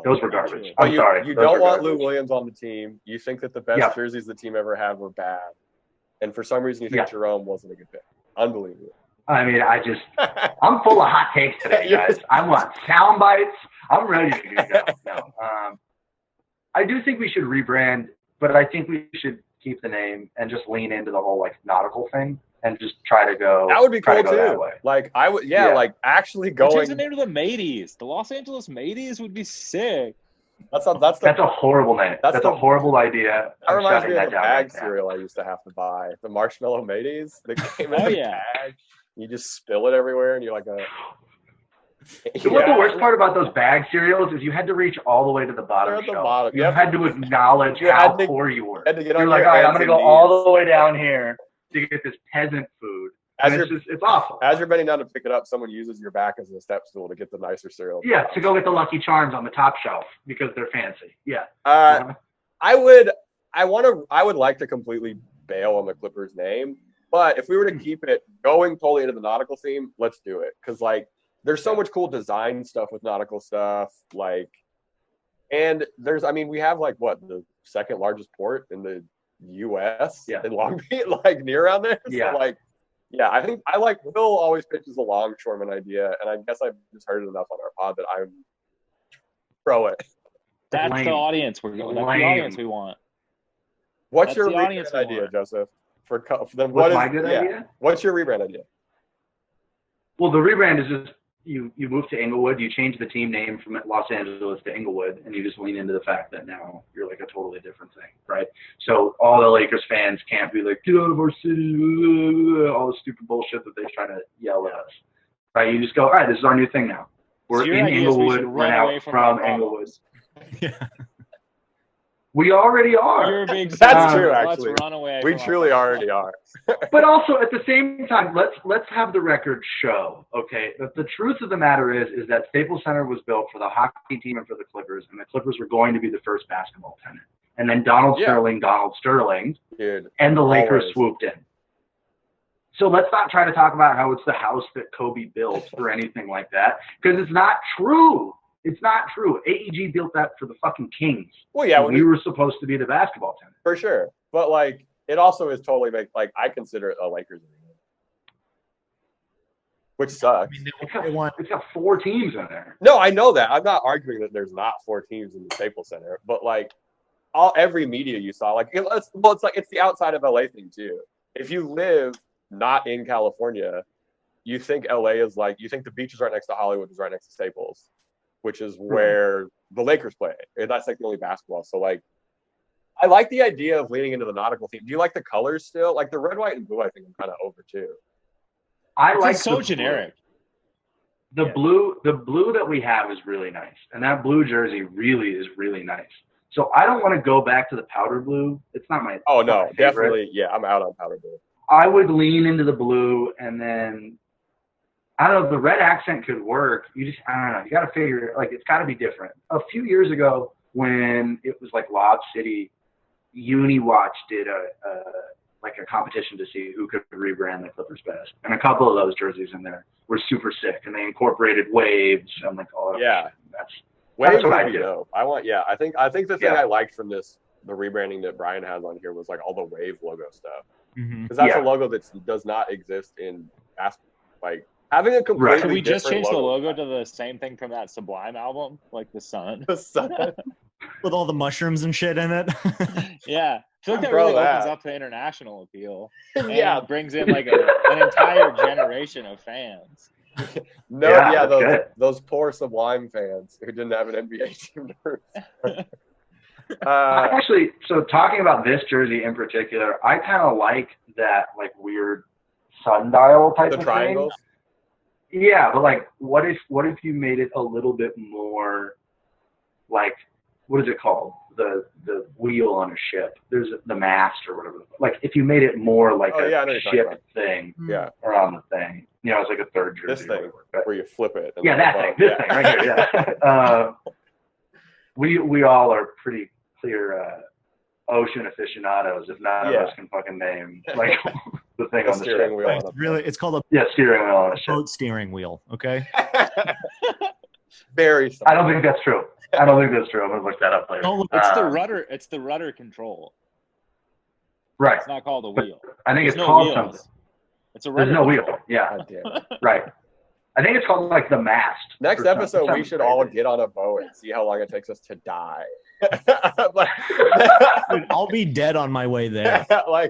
Those were garbage. I'm sorry. You don't want Lou Williams on the team. You think that the best jerseys the team ever had were bad, and for some reason you think Jerome wasn't a good pick. Unbelievable. I mean, I'm full of hot takes today, guys. I want sound bites. I'm ready to do that. No. I do think we should rebrand, but I think we should keep the name and just lean into the whole like nautical thing and just try to go. That would be cool too. That way. Like I would, like actually going. Change the name to the Mateys. The Los Angeles Mateys would be sick. That's a horrible name. That's a horrible idea. That reminds me of the bag cereal I used to have to buy. The Marshmallow Mateys. They came in a bag. You just spill it everywhere, and you're like a. So what the worst part about those bag cereals is you had to reach all the way to the bottom. You had to acknowledge how poor you were. You're like, all right, I'm going to go all the way down here to get this peasant food. It's awful. As you're bending down to pick it up, someuld uses your back as a step stool to get the nicer cereal. Yeah, to go get the Lucky Charms on the top shelf because they're fancy. Yeah. I would like to completely bail on the Clippers name, but if we were to keep it going totally into the nautical theme, let's do it. Because like there's so much cool design stuff with nautical stuff, like, and we have like the second largest port in the U.S. in Long Beach, like near around there. Yeah. So like, I think I like Will always pitches a longshoreman idea, and I guess I've just heard it enough on our pod that I'm pro it. That's the audience we're going. That's the audience we want. What's your rebrand idea, Joseph? What's my good idea? What's your rebrand idea? Well, the rebrand is just you move to Inglewood, you change the team name from Los Angeles to Inglewood, and you just lean into the fact that now you're like a totally different thing, right? So all the Lakers fans can't be like, get out of our city, all the stupid bullshit that they try to yell at us, right? You just go, all right, this is our new thing now. We're in Inglewood, we're now from Inglewood. Yeah. We already are. You're a big That's true, actually. Let's run away. We truly already are. But also at the same time, let's have the record show, okay? That the truth of the matter is that Staples Center was built for the hockey team and for the Clippers, and the Clippers were going to be the first basketball tenant. And then Donald Sterling, dude, and the Lakers swooped in. So let's not try to talk about how it's the house that Kobe built or anything like that, because it's not true. It's not true. AEG built that for the fucking Kings. Well, yeah. We were supposed to be the basketball team. For sure. But, like, it also is totally, I consider it a Lakers arena. Which sucks. I mean, it's got 4 teams in there. No, I know that. I'm not arguing that there's not 4 teams in the Staples Center. But, like, every media you saw, like, it's the outside of LA thing, too. If you live not in California, you think LA is like, you think the beach is right next to Hollywood, is right next to Staples, which is where the Lakers play. And that's like the only basketball. So like, I like the idea of leaning into the nautical theme. Do you like the colors still? Like the red, white, and blue, I think I'm kind of over too. It's so generic. The blue that we have is really nice. And that blue jersey really is really nice. So I don't want to go back to the powder blue. It's not my definitely. Yeah, I'm out on powder blue. I would lean into the blue, and then I don't know, the red accent could work. I don't know. You got to figure it. Like, it's got to be different. A few years ago, when it was like Lob City, UniWatch did a competition to see who could rebrand the Clippers best, and a couple of those jerseys in there were super sick, and they incorporated waves and like all that. Yeah, that's waves what I do. I think the thing I liked from the rebranding that Brian has on here was like all the wave logo stuff, because that's a logo that does not exist in basketball. Like, having a completely Can we just change the logo to the same thing from that Sublime album, like the sun? The sun. With all the mushrooms and shit in it. Yeah. I feel like that really opens up the international appeal. Yeah. Brings in like an entire generation of fans. Those poor Sublime fans who didn't have an NBA team to root for. Actually, so talking about this jersey in particular, I kind of like that like weird sundial type the of triangles. thing. Yeah, but like, what if you made it a little bit more like, what is it called? The wheel on a ship. There's the mast or whatever. Like if you made it more like I know a what you're talking ship about. thing Yeah, around the thing. You know, it's like a third jersey. this or thing whatever. But, where you flip it. And yeah, that thing. This thing right here. Yeah. We all are pretty clear ocean aficionados. If none of us can fucking name like the thing on the steering ship. wheel. It's called a steering wheel on a ship. boat steering wheel. Okay. Very simple. I don't think that's true. I'm gonna look that up later. It's the rudder. It's the rudder control. Right. It's not called a wheel. I think There's it's no called wheels. something. It's a rudder. There's no wheel. control. Yeah. God damn it. Right. I think it's called like the mast. Next or something. episode, we Something should crazy. all get on a boat and see how long it takes us to die. Dude, I'll be dead on my way there. I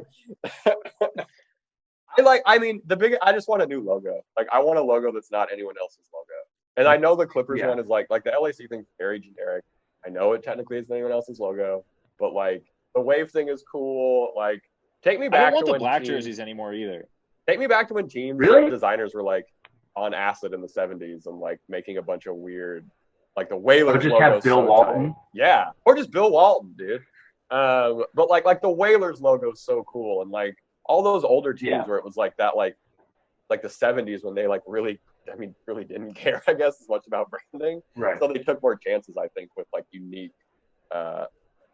mean, I just want a new logo. Like, I want a logo that's not anyone else's logo. And I know the Clippers one is like the LAC thing's very generic. I know it technically isn't anyone else's logo, but like the wave thing is cool. Like, take me back I don't want to the black teams, jerseys anymore either. Take me back to when teams Really? designers were like on acid in the 70s and like making a bunch of weird, like the Whalers Or just logo. have Bill Walton. Tight. Yeah, or just Bill Walton, dude. But like the Whalers logo is so cool, and like all those older teams where it was like that, like the 70s when they like really didn't care, I guess, as much about branding. Right. So they took more chances, I think, with like unique,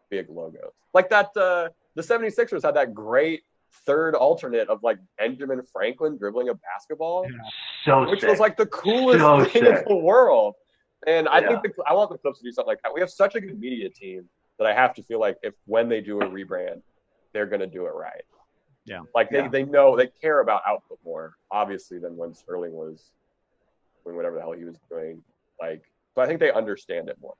big logos. Like that, the 76ers had that great third alternate of like Benjamin Franklin dribbling a basketball, which was like the coolest thing in the world. And I think I want the Clips to do something like that. We have such a good media team that I have to feel like when they do a rebrand, they're going to do it right. Yeah. Like they know, they care about output more, obviously, than when Sterling was doing whatever the hell he was doing. Like, so I think they understand it more.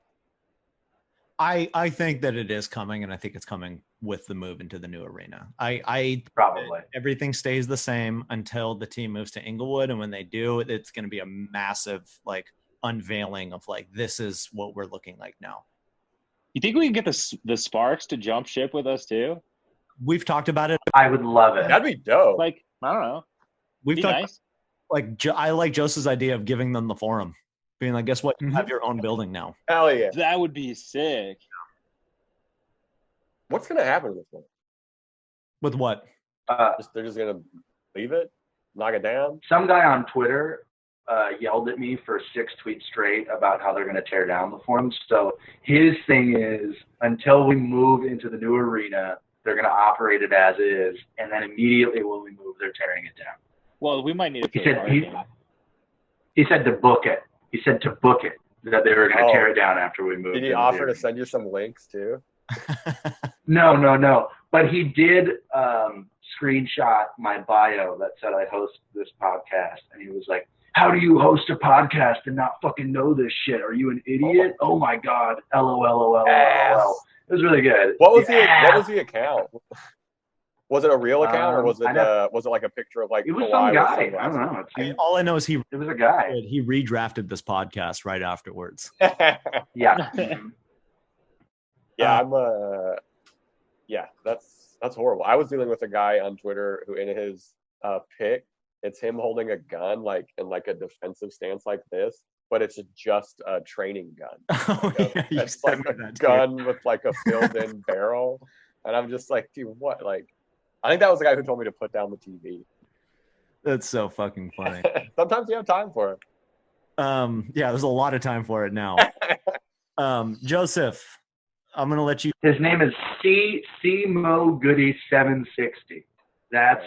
I think that it is coming, and I think it's coming with the move into the new arena. I probably everything stays the same until the team moves to Inglewood, and when they do, it's going to be a massive like unveiling of like, this is what we're looking like now. You think we can get the Sparks to jump ship with us too? We've talked about it. I would love it. That'd be dope. Like, I don't know. We've be talked nice. like I like Joseph's idea of giving them the forum, being like, guess what? You have your own building now. Hell yeah. That would be sick. What's gonna happen with them? With what? They're just gonna leave it, knock it down. Some guy on Twitter yelled at me for 6 tweets straight about how they're going to tear down the Forum. So his thing is, until we move into the new arena, they're going to operate it as is, and then immediately when we move, they're tearing it down. Well, we might need to. He said to book it. He said to book it, that they were going to tear it down after we moved. Did he offer to send you some links too? No. But he did screenshot my bio that said I host this podcast, and he was like, "How do you host a podcast and not fucking know this shit? Are you an idiot? Oh my god! LOL." It was really good. What was the account? Was it a real account or was it like a picture of like it was some guy? I don't know. All I know is it was a guy. He redrafted this podcast right afterwards. Yeah. Yeah, that's horrible. I was dealing with a guy on Twitter who in his pic, it's him holding a gun like in like a defensive stance like this, but it's just a training gun. It's like a gun with like a filled-in barrel, and I'm just like, dude, what? Like, I think that was the guy who told me to put down the TV. That's so fucking funny. Sometimes you have time for it. Yeah, there's a lot of time for it now. Joseph, I'm gonna let you. His name is C Mo Goody 760. That's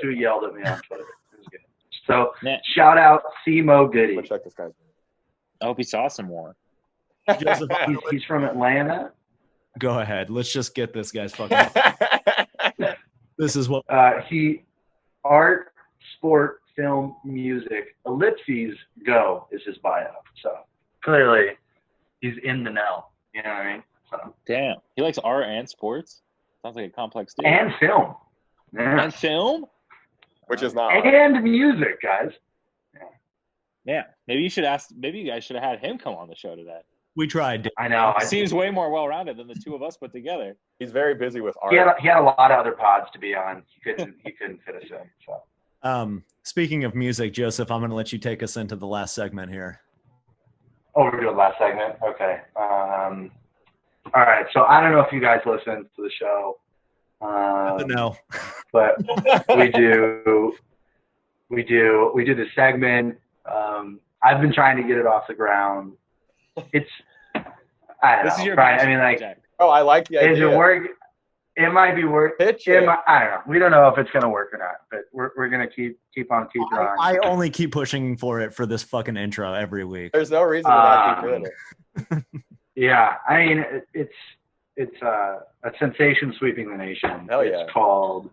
who yelled at me on Twitter. It was good. So shout out C Mo Goody. Let's check this guy. I hope he saw some more. Joseph, he's from Atlanta. Go ahead. Let's just get this guy's fucking. This is what he art, sport, film, music, ellipses, go is his bio. So clearly he's in the know. You know what I mean? So. Damn. He likes art and sports? Sounds like a complex dude. And film. Yeah. And film? Which is not. And music, guys. Yeah. Maybe you guys should have had him come on the show today. We tried. I know. He seems way more well-rounded than the two of us put together. He's very busy with art. He had a lot of other pods to be on. He couldn't fit us in. So. Speaking of music, Joseph, I'm going to let you take us into the last segment here. Oh, we're doing last segment? Okay. All right. So I don't know if you guys listen to the show. No. But we do the segment. I've been trying to get it off the ground. It's, I don't know. This is your Brian, I mean, like, project. Oh, I like the idea. is it work? It might be work. I don't know. We don't know if it's gonna work or not, but we're gonna keep on keeping on. I only keep pushing for it for this fucking intro every week. There's no reason to not keep doing it. Yeah, I mean, it's a sensation sweeping the nation. Hell yeah. It's called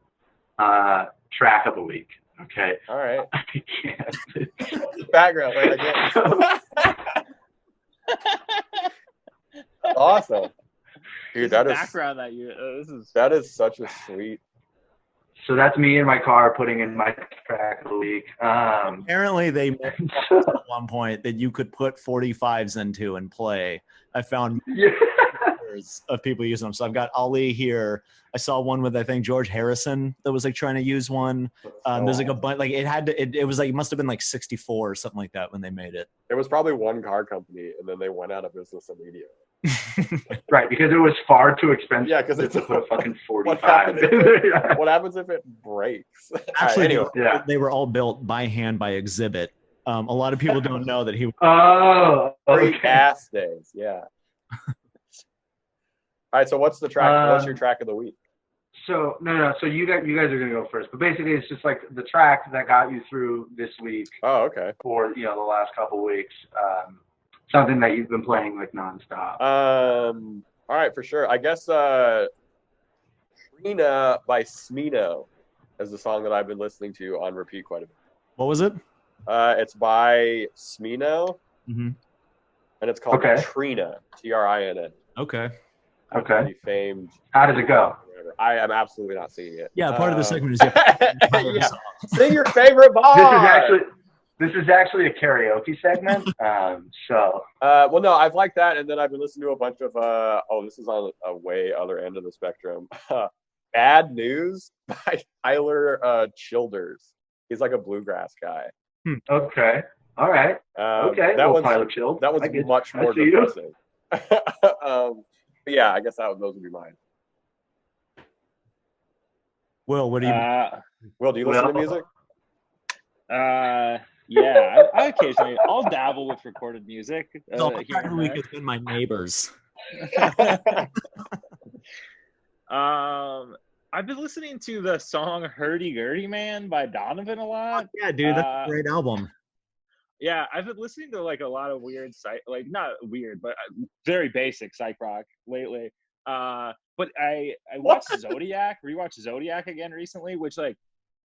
Track of the Week. Okay. All right. I can't. Background. Wait, I can't. Awesome. Dude, that is background that you. That is such a sweet. So that's me in my car putting in my Track of the Week. Apparently, they made at one point that you could put 45s into and play. I found of people using them. So I've got Ali here. I saw one with I think George Harrison that was like trying to use one. There's like a bunch. Like it had to. It was like it must have been like 64 or something like that when they made it. It was probably one car company, and then they went out of business immediately. Right, because it was far too expensive. Yeah, because it's a fucking 45. What happens if it breaks? Actually, anyway. they were all built by hand by Exhibit. A lot of people don't know that he. Free gas days, yeah. All right, so what's the track? What's your track of the week? So no. So you guys are gonna go first, but basically it's just like the track that got you through this week. Oh, okay. For the last couple weeks, something that you've been playing like nonstop. All right, for sure. I guess Trina by Smino is the song that I've been listening to on repeat quite a bit. What was it? It's by Smino, and it's called Trina, Trina. Okay. Okay. Famed. How does it go? I am absolutely not singing it. Yeah, part of the segment is yeah. Sing your favorite bar. This is actually a karaoke segment. Well, no, I've liked that, and then I've been listening to a bunch of. This is on a way other end of the spectrum. Bad News by Tyler Childers. He's like a bluegrass guy. Okay. All right. Okay. That one's Tyler Childers. That one's much more depressing. But yeah, I guess those would be mine. Will, what do you? Will, do you listen to music? Yeah, I occasionally I'll dabble with recorded music. Track of the week has been my neighbors. I've been listening to the song "Hurdy Gurdy Man" by Donovan a lot. Yeah, dude, that's a great album. Yeah, I've been listening to like a lot of weird not weird, but very basic psych rock lately. But I watched rewatched Zodiac again recently, which like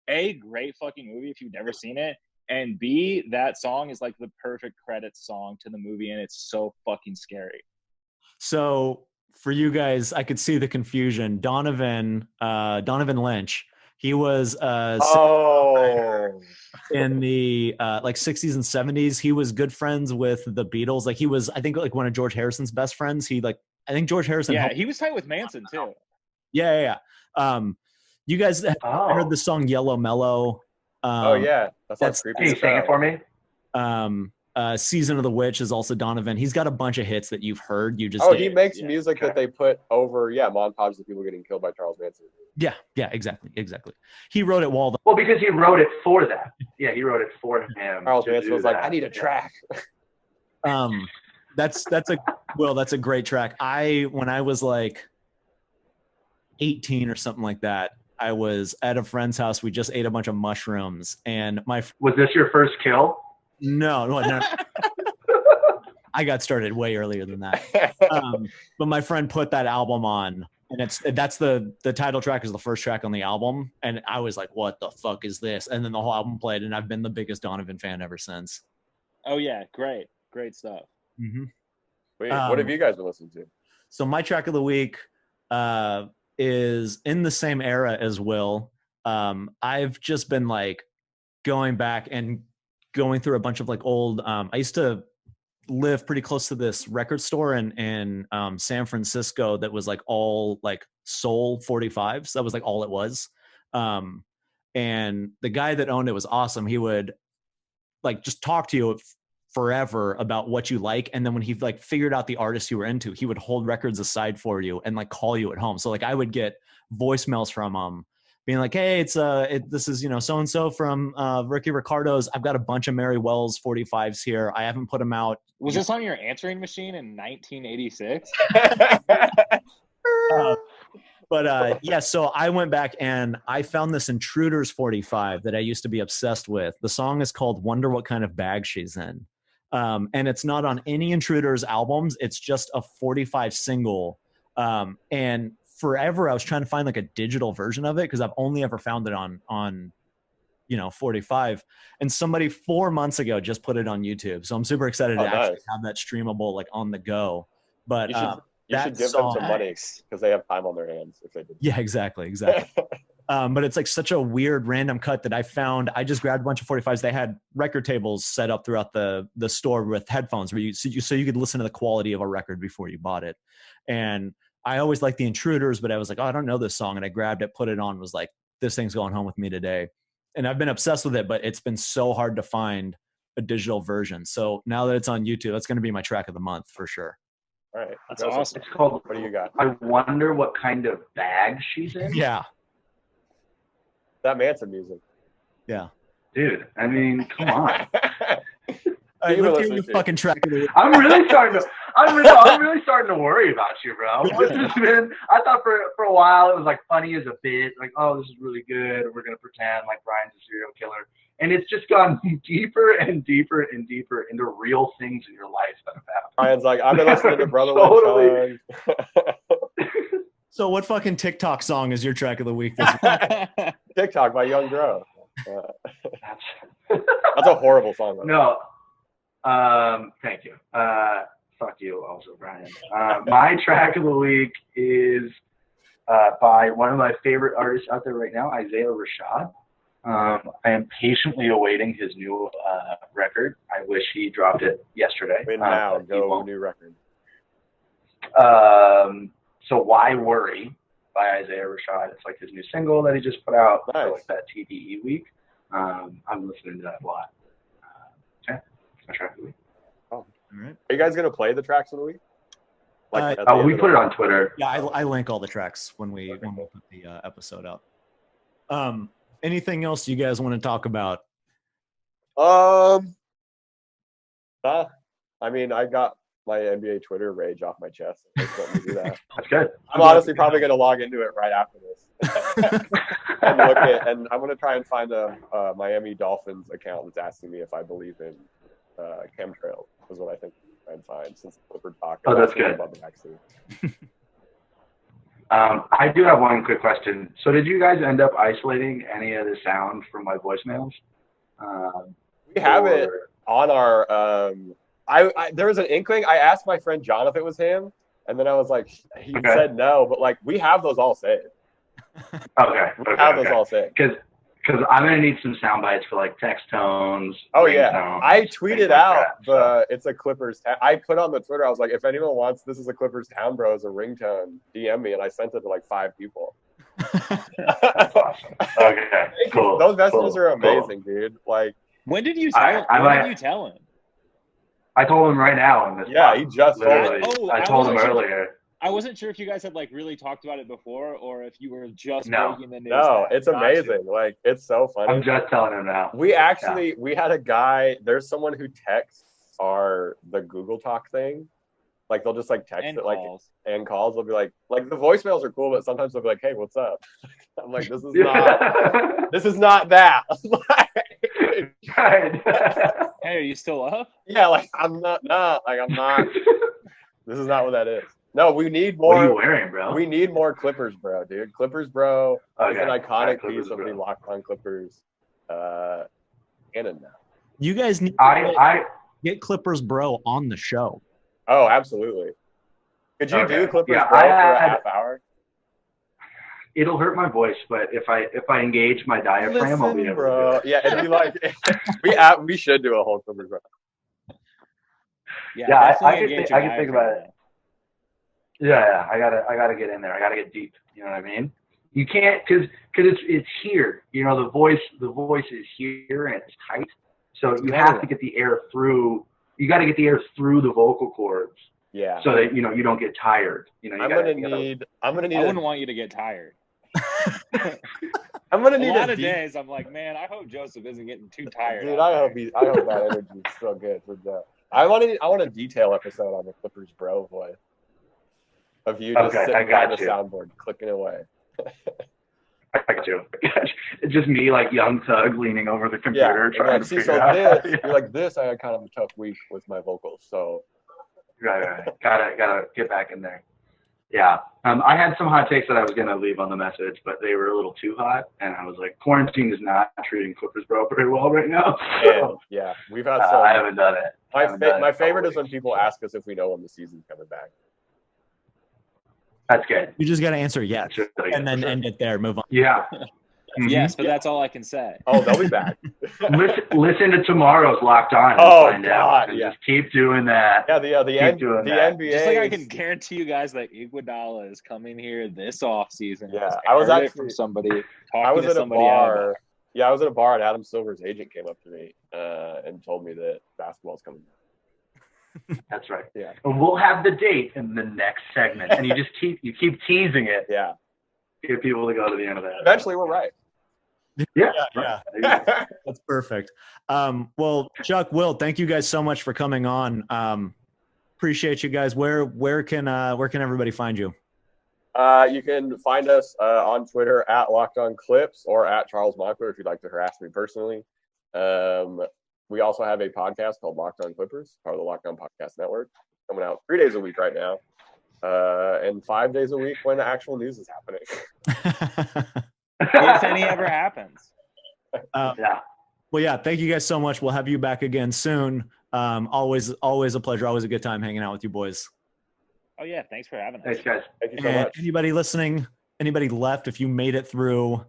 A, great fucking movie if you've never seen it, and B, that song is like the perfect credits song to the movie, and it's so fucking scary. So for you guys, I could see the confusion. Donovan Lynch, he was in the like 60s and 70s. He was good friends with the Beatles. Like he was, I think, like one of George Harrison's best friends. I think George Harrison. Yeah, he was tight with Manson too. Yeah. You guys heard the song "Yellow Mellow"? That's creepy. Can you sing it for me? "Season of the Witch" is also Donovan. He's got a bunch of hits that you've heard. He makes music that they put over montages of people getting killed by Charles Manson. Yeah, exactly. He wrote it well because he wrote it for that. Yeah, he wrote it for him. Charles Manson was like, I need a track. That's a great track. When I was like 18 or something like that, I was at a friend's house. We just ate a bunch of mushrooms, and was this your first kill? No. I got started way earlier than that. But my friend put that album on, and that's the title track is the first track on the album, and I was like, "What the fuck is this?" And then the whole album played, and I've been the biggest Donovan fan ever since. Oh yeah, great stuff. Mm-hmm. Wait, what have you guys been listening to? So my track of the week is in the same era as Will. I've just been like going back and going through a bunch of like old. I used to live pretty close to this record store in San Francisco that was like all like soul 45s. That was like all it was. And the guy that owned it was awesome. He would like just talk to you forever about what you like. And then when he like figured out the artist you were into, he would hold records aside for you and like call you at home. So like I would get voicemails from him being like, hey, this is, so-and-so from Ricky Ricardo's. I've got a bunch of Mary Wells 45s here. I haven't put them out. Was this on your answering machine in 1986? Yeah, so I went back and I found this Intruders 45 that I used to be obsessed with. The song is called Wonder What Kind of Bag She's In. And it's not on any Intruders albums. It's just a 45 single. And forever I was trying to find like a digital version of it because I've only ever found it on 45. And somebody 4 months ago just put it on YouTube. So I'm super excited to actually have that streamable like on the go. But you should give them some money because they have time on their hands if they did. Yeah, exactly. But it's like such a weird random cut that I found. I just grabbed a bunch of 45s. They had record tables set up throughout the store with headphones where so you could listen to the quality of a record before you bought it. And I always liked the Intruders, but I was like, oh, I don't know this song. And I grabbed it, put it on, was like, this thing's going home with me today. And I've been obsessed with it, but it's been so hard to find a digital version. So now that it's on YouTube, that's going to be my track of the month for sure. All right. That's awesome. It's called, what do you got? I Wonder What Kind of Bag She's In? Yeah. That Manson music. Yeah. Dude, I mean, come on. All right, let's get your fucking track of the week. I'm really starting to worry about you, bro. I thought for a while it was like funny as a bit, like, oh, this is really good. We're gonna pretend like Brian's a serial killer, and it's just gone deeper and deeper and deeper into real things in your life that have happened. Brian's like, I've been listening to Brother Totally. So what fucking TikTok song is your track of the week this week? TikTok by Young Dro. That's a horrible song. No. Thank you. Fuck you also, Brian. My track of the week is by one of my favorite artists out there right now, Isaiah Rashad. I am patiently awaiting his new record. I wish he dropped it yesterday. Now, go new record. So Why Worry by Isaiah Rashad. It's like his new single that he just put out for like that TDE week. I'm listening to that a lot. Yeah, that's my track of the week. Oh, all right. Are you guys gonna play the tracks of the week? Like we put it on Twitter. Yeah, I link all the tracks when we put the episode up. Anything else you guys want to talk about? I mean, I got my NBA Twitter rage off my chest. Just let me do that. That's good. I'm honestly probably going to log into it right after this and look at, and I'm going to try and find a Miami Dolphins account that's asking me if I believe in chemtrails. Is what I think I'm fine since the Clipper talk. Oh, that's good. About the vaccine. I do have one quick question. So did you guys end up isolating any of the sound from my voicemails? We have it on our. There was an inkling. I asked my friend John if it was him, and then I was like, he said no, but like we have those all saved. Okay. We have those all saved. Because I'm gonna need some sound bites for like text tones. Oh yeah, tones, I tweeted out it's a Clippers. I put on the Twitter. I was like, if anyone wants, this is a Clippers Town Bros a ringtone. DM me, and I sent it to like 5 people. That's awesome. Okay, cool. Those messages are amazing, dude. Like, when did you tell him? I told him right now. He just told me. I told him earlier. I wasn't sure if you guys had like really talked about it before, or if you were just breaking the news. No, it's amazing. Like, it's so funny. I'm just telling him now. We actually we had a guy. There's someone who texts the Google Talk thing. Like, they'll just like text and it calls. and calls. They'll be like the voicemails are cool, but sometimes they'll be like, hey, what's up? I'm like, this is not this is not that. Right. Hey, are you still up? Yeah, like I'm not. This is not what that is. No, we need more. What are you wearing, bro? We need more Clippers, bro, dude. Clippers, bro, is an iconic piece of the Locked On Clippers canon now. You guys need to get Clippers, bro, on the show. Oh, absolutely. Could you do Clippers, bro, for a half hour? It'll hurt my voice, but if I engage my diaphragm, I'll be able to do it. Yeah, it'd be like we should do a whole Clippers, bro. Yeah, I can think about it. Yeah, I gotta get in there. I gotta get deep. You know what I mean? You can't because it's here. You know, the voice is here and it's tight. So you have to get the air through. You got to get the air through the vocal cords. Yeah. So that you don't get tired. You know, I'm gonna need. I wouldn't want you to get tired. I'm gonna need a lot of days. I'm like, man, I hope Joseph isn't getting too tired. Dude, I hope that energy is so good for that. I want a detail episode on the Clippers bro voice of you just sitting by the soundboard clicking away. I got you. It's just me, like young thug, leaning over the computer trying to figure out. You're like this. I had kind of a tough week with my vocals, so right. Gotta get back in there. Yeah, I had some hot takes that I was gonna leave on the message, but they were a little too hot, and I was like, quarantine is not treating Clippers bro very well right now. So, yeah, we've had some. I haven't done it. My favorite is when people ask us if we know when the season's coming back. That's good. You just got to answer yes, and then end it there. Move on. Yeah. Yes, but that's all I can say. Oh, they'll be back. listen to tomorrow's Locked On. And find out. And just keep doing that. Yeah, the NBA. Just like I can guarantee you guys that Iguodala is coming here this off season. Yeah, I was actually from somebody. I was at a bar. Yeah, I was at a bar, and Adam Silver's agent came up to me and told me that basketball's coming back. That's right. Yeah. And we'll have the date in the next segment, and you keep teasing it. Yeah. Get people to go to the end of that. Eventually, we're right. Yeah. That's perfect. Well, Chuck, Will, thank you guys so much for coming on. Appreciate you guys. Where can everybody find you? You can find us on Twitter at LockedOnClips or at Charles Mockler if you'd like to harass me personally. We also have a podcast called Locked On Clippers, part of the Locked On Podcast Network, coming out 3 days a week right now, and 5 days a week when the actual news is happening. If any ever happens. Yeah. Well, yeah, thank you guys so much. We'll have you back again soon. Always a pleasure. Always a good time hanging out with you boys. Oh, yeah. Thanks for having us. Thanks, guys. Thank you so much. Anybody listening, anybody left, if you made it through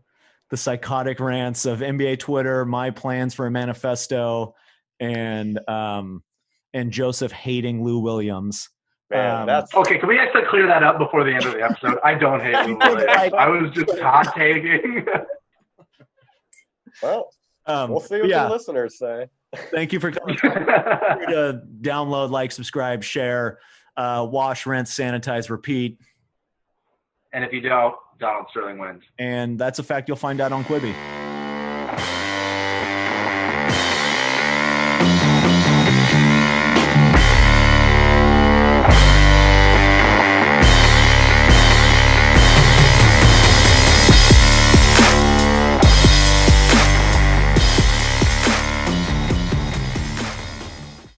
the psychotic rants of NBA Twitter, my plans for a manifesto, and Joseph hating Lou Williams. Man, that's okay. Can we actually clear that up before the end of the episode? I don't hate Lou Williams. I was just hot taking. Well, we'll see what the listeners say. Thank you for coming. To download, like, subscribe, share, wash, rinse, sanitize, repeat. And if you don't, Donald Sterling wins. And that's a fact you'll find out on Quibi.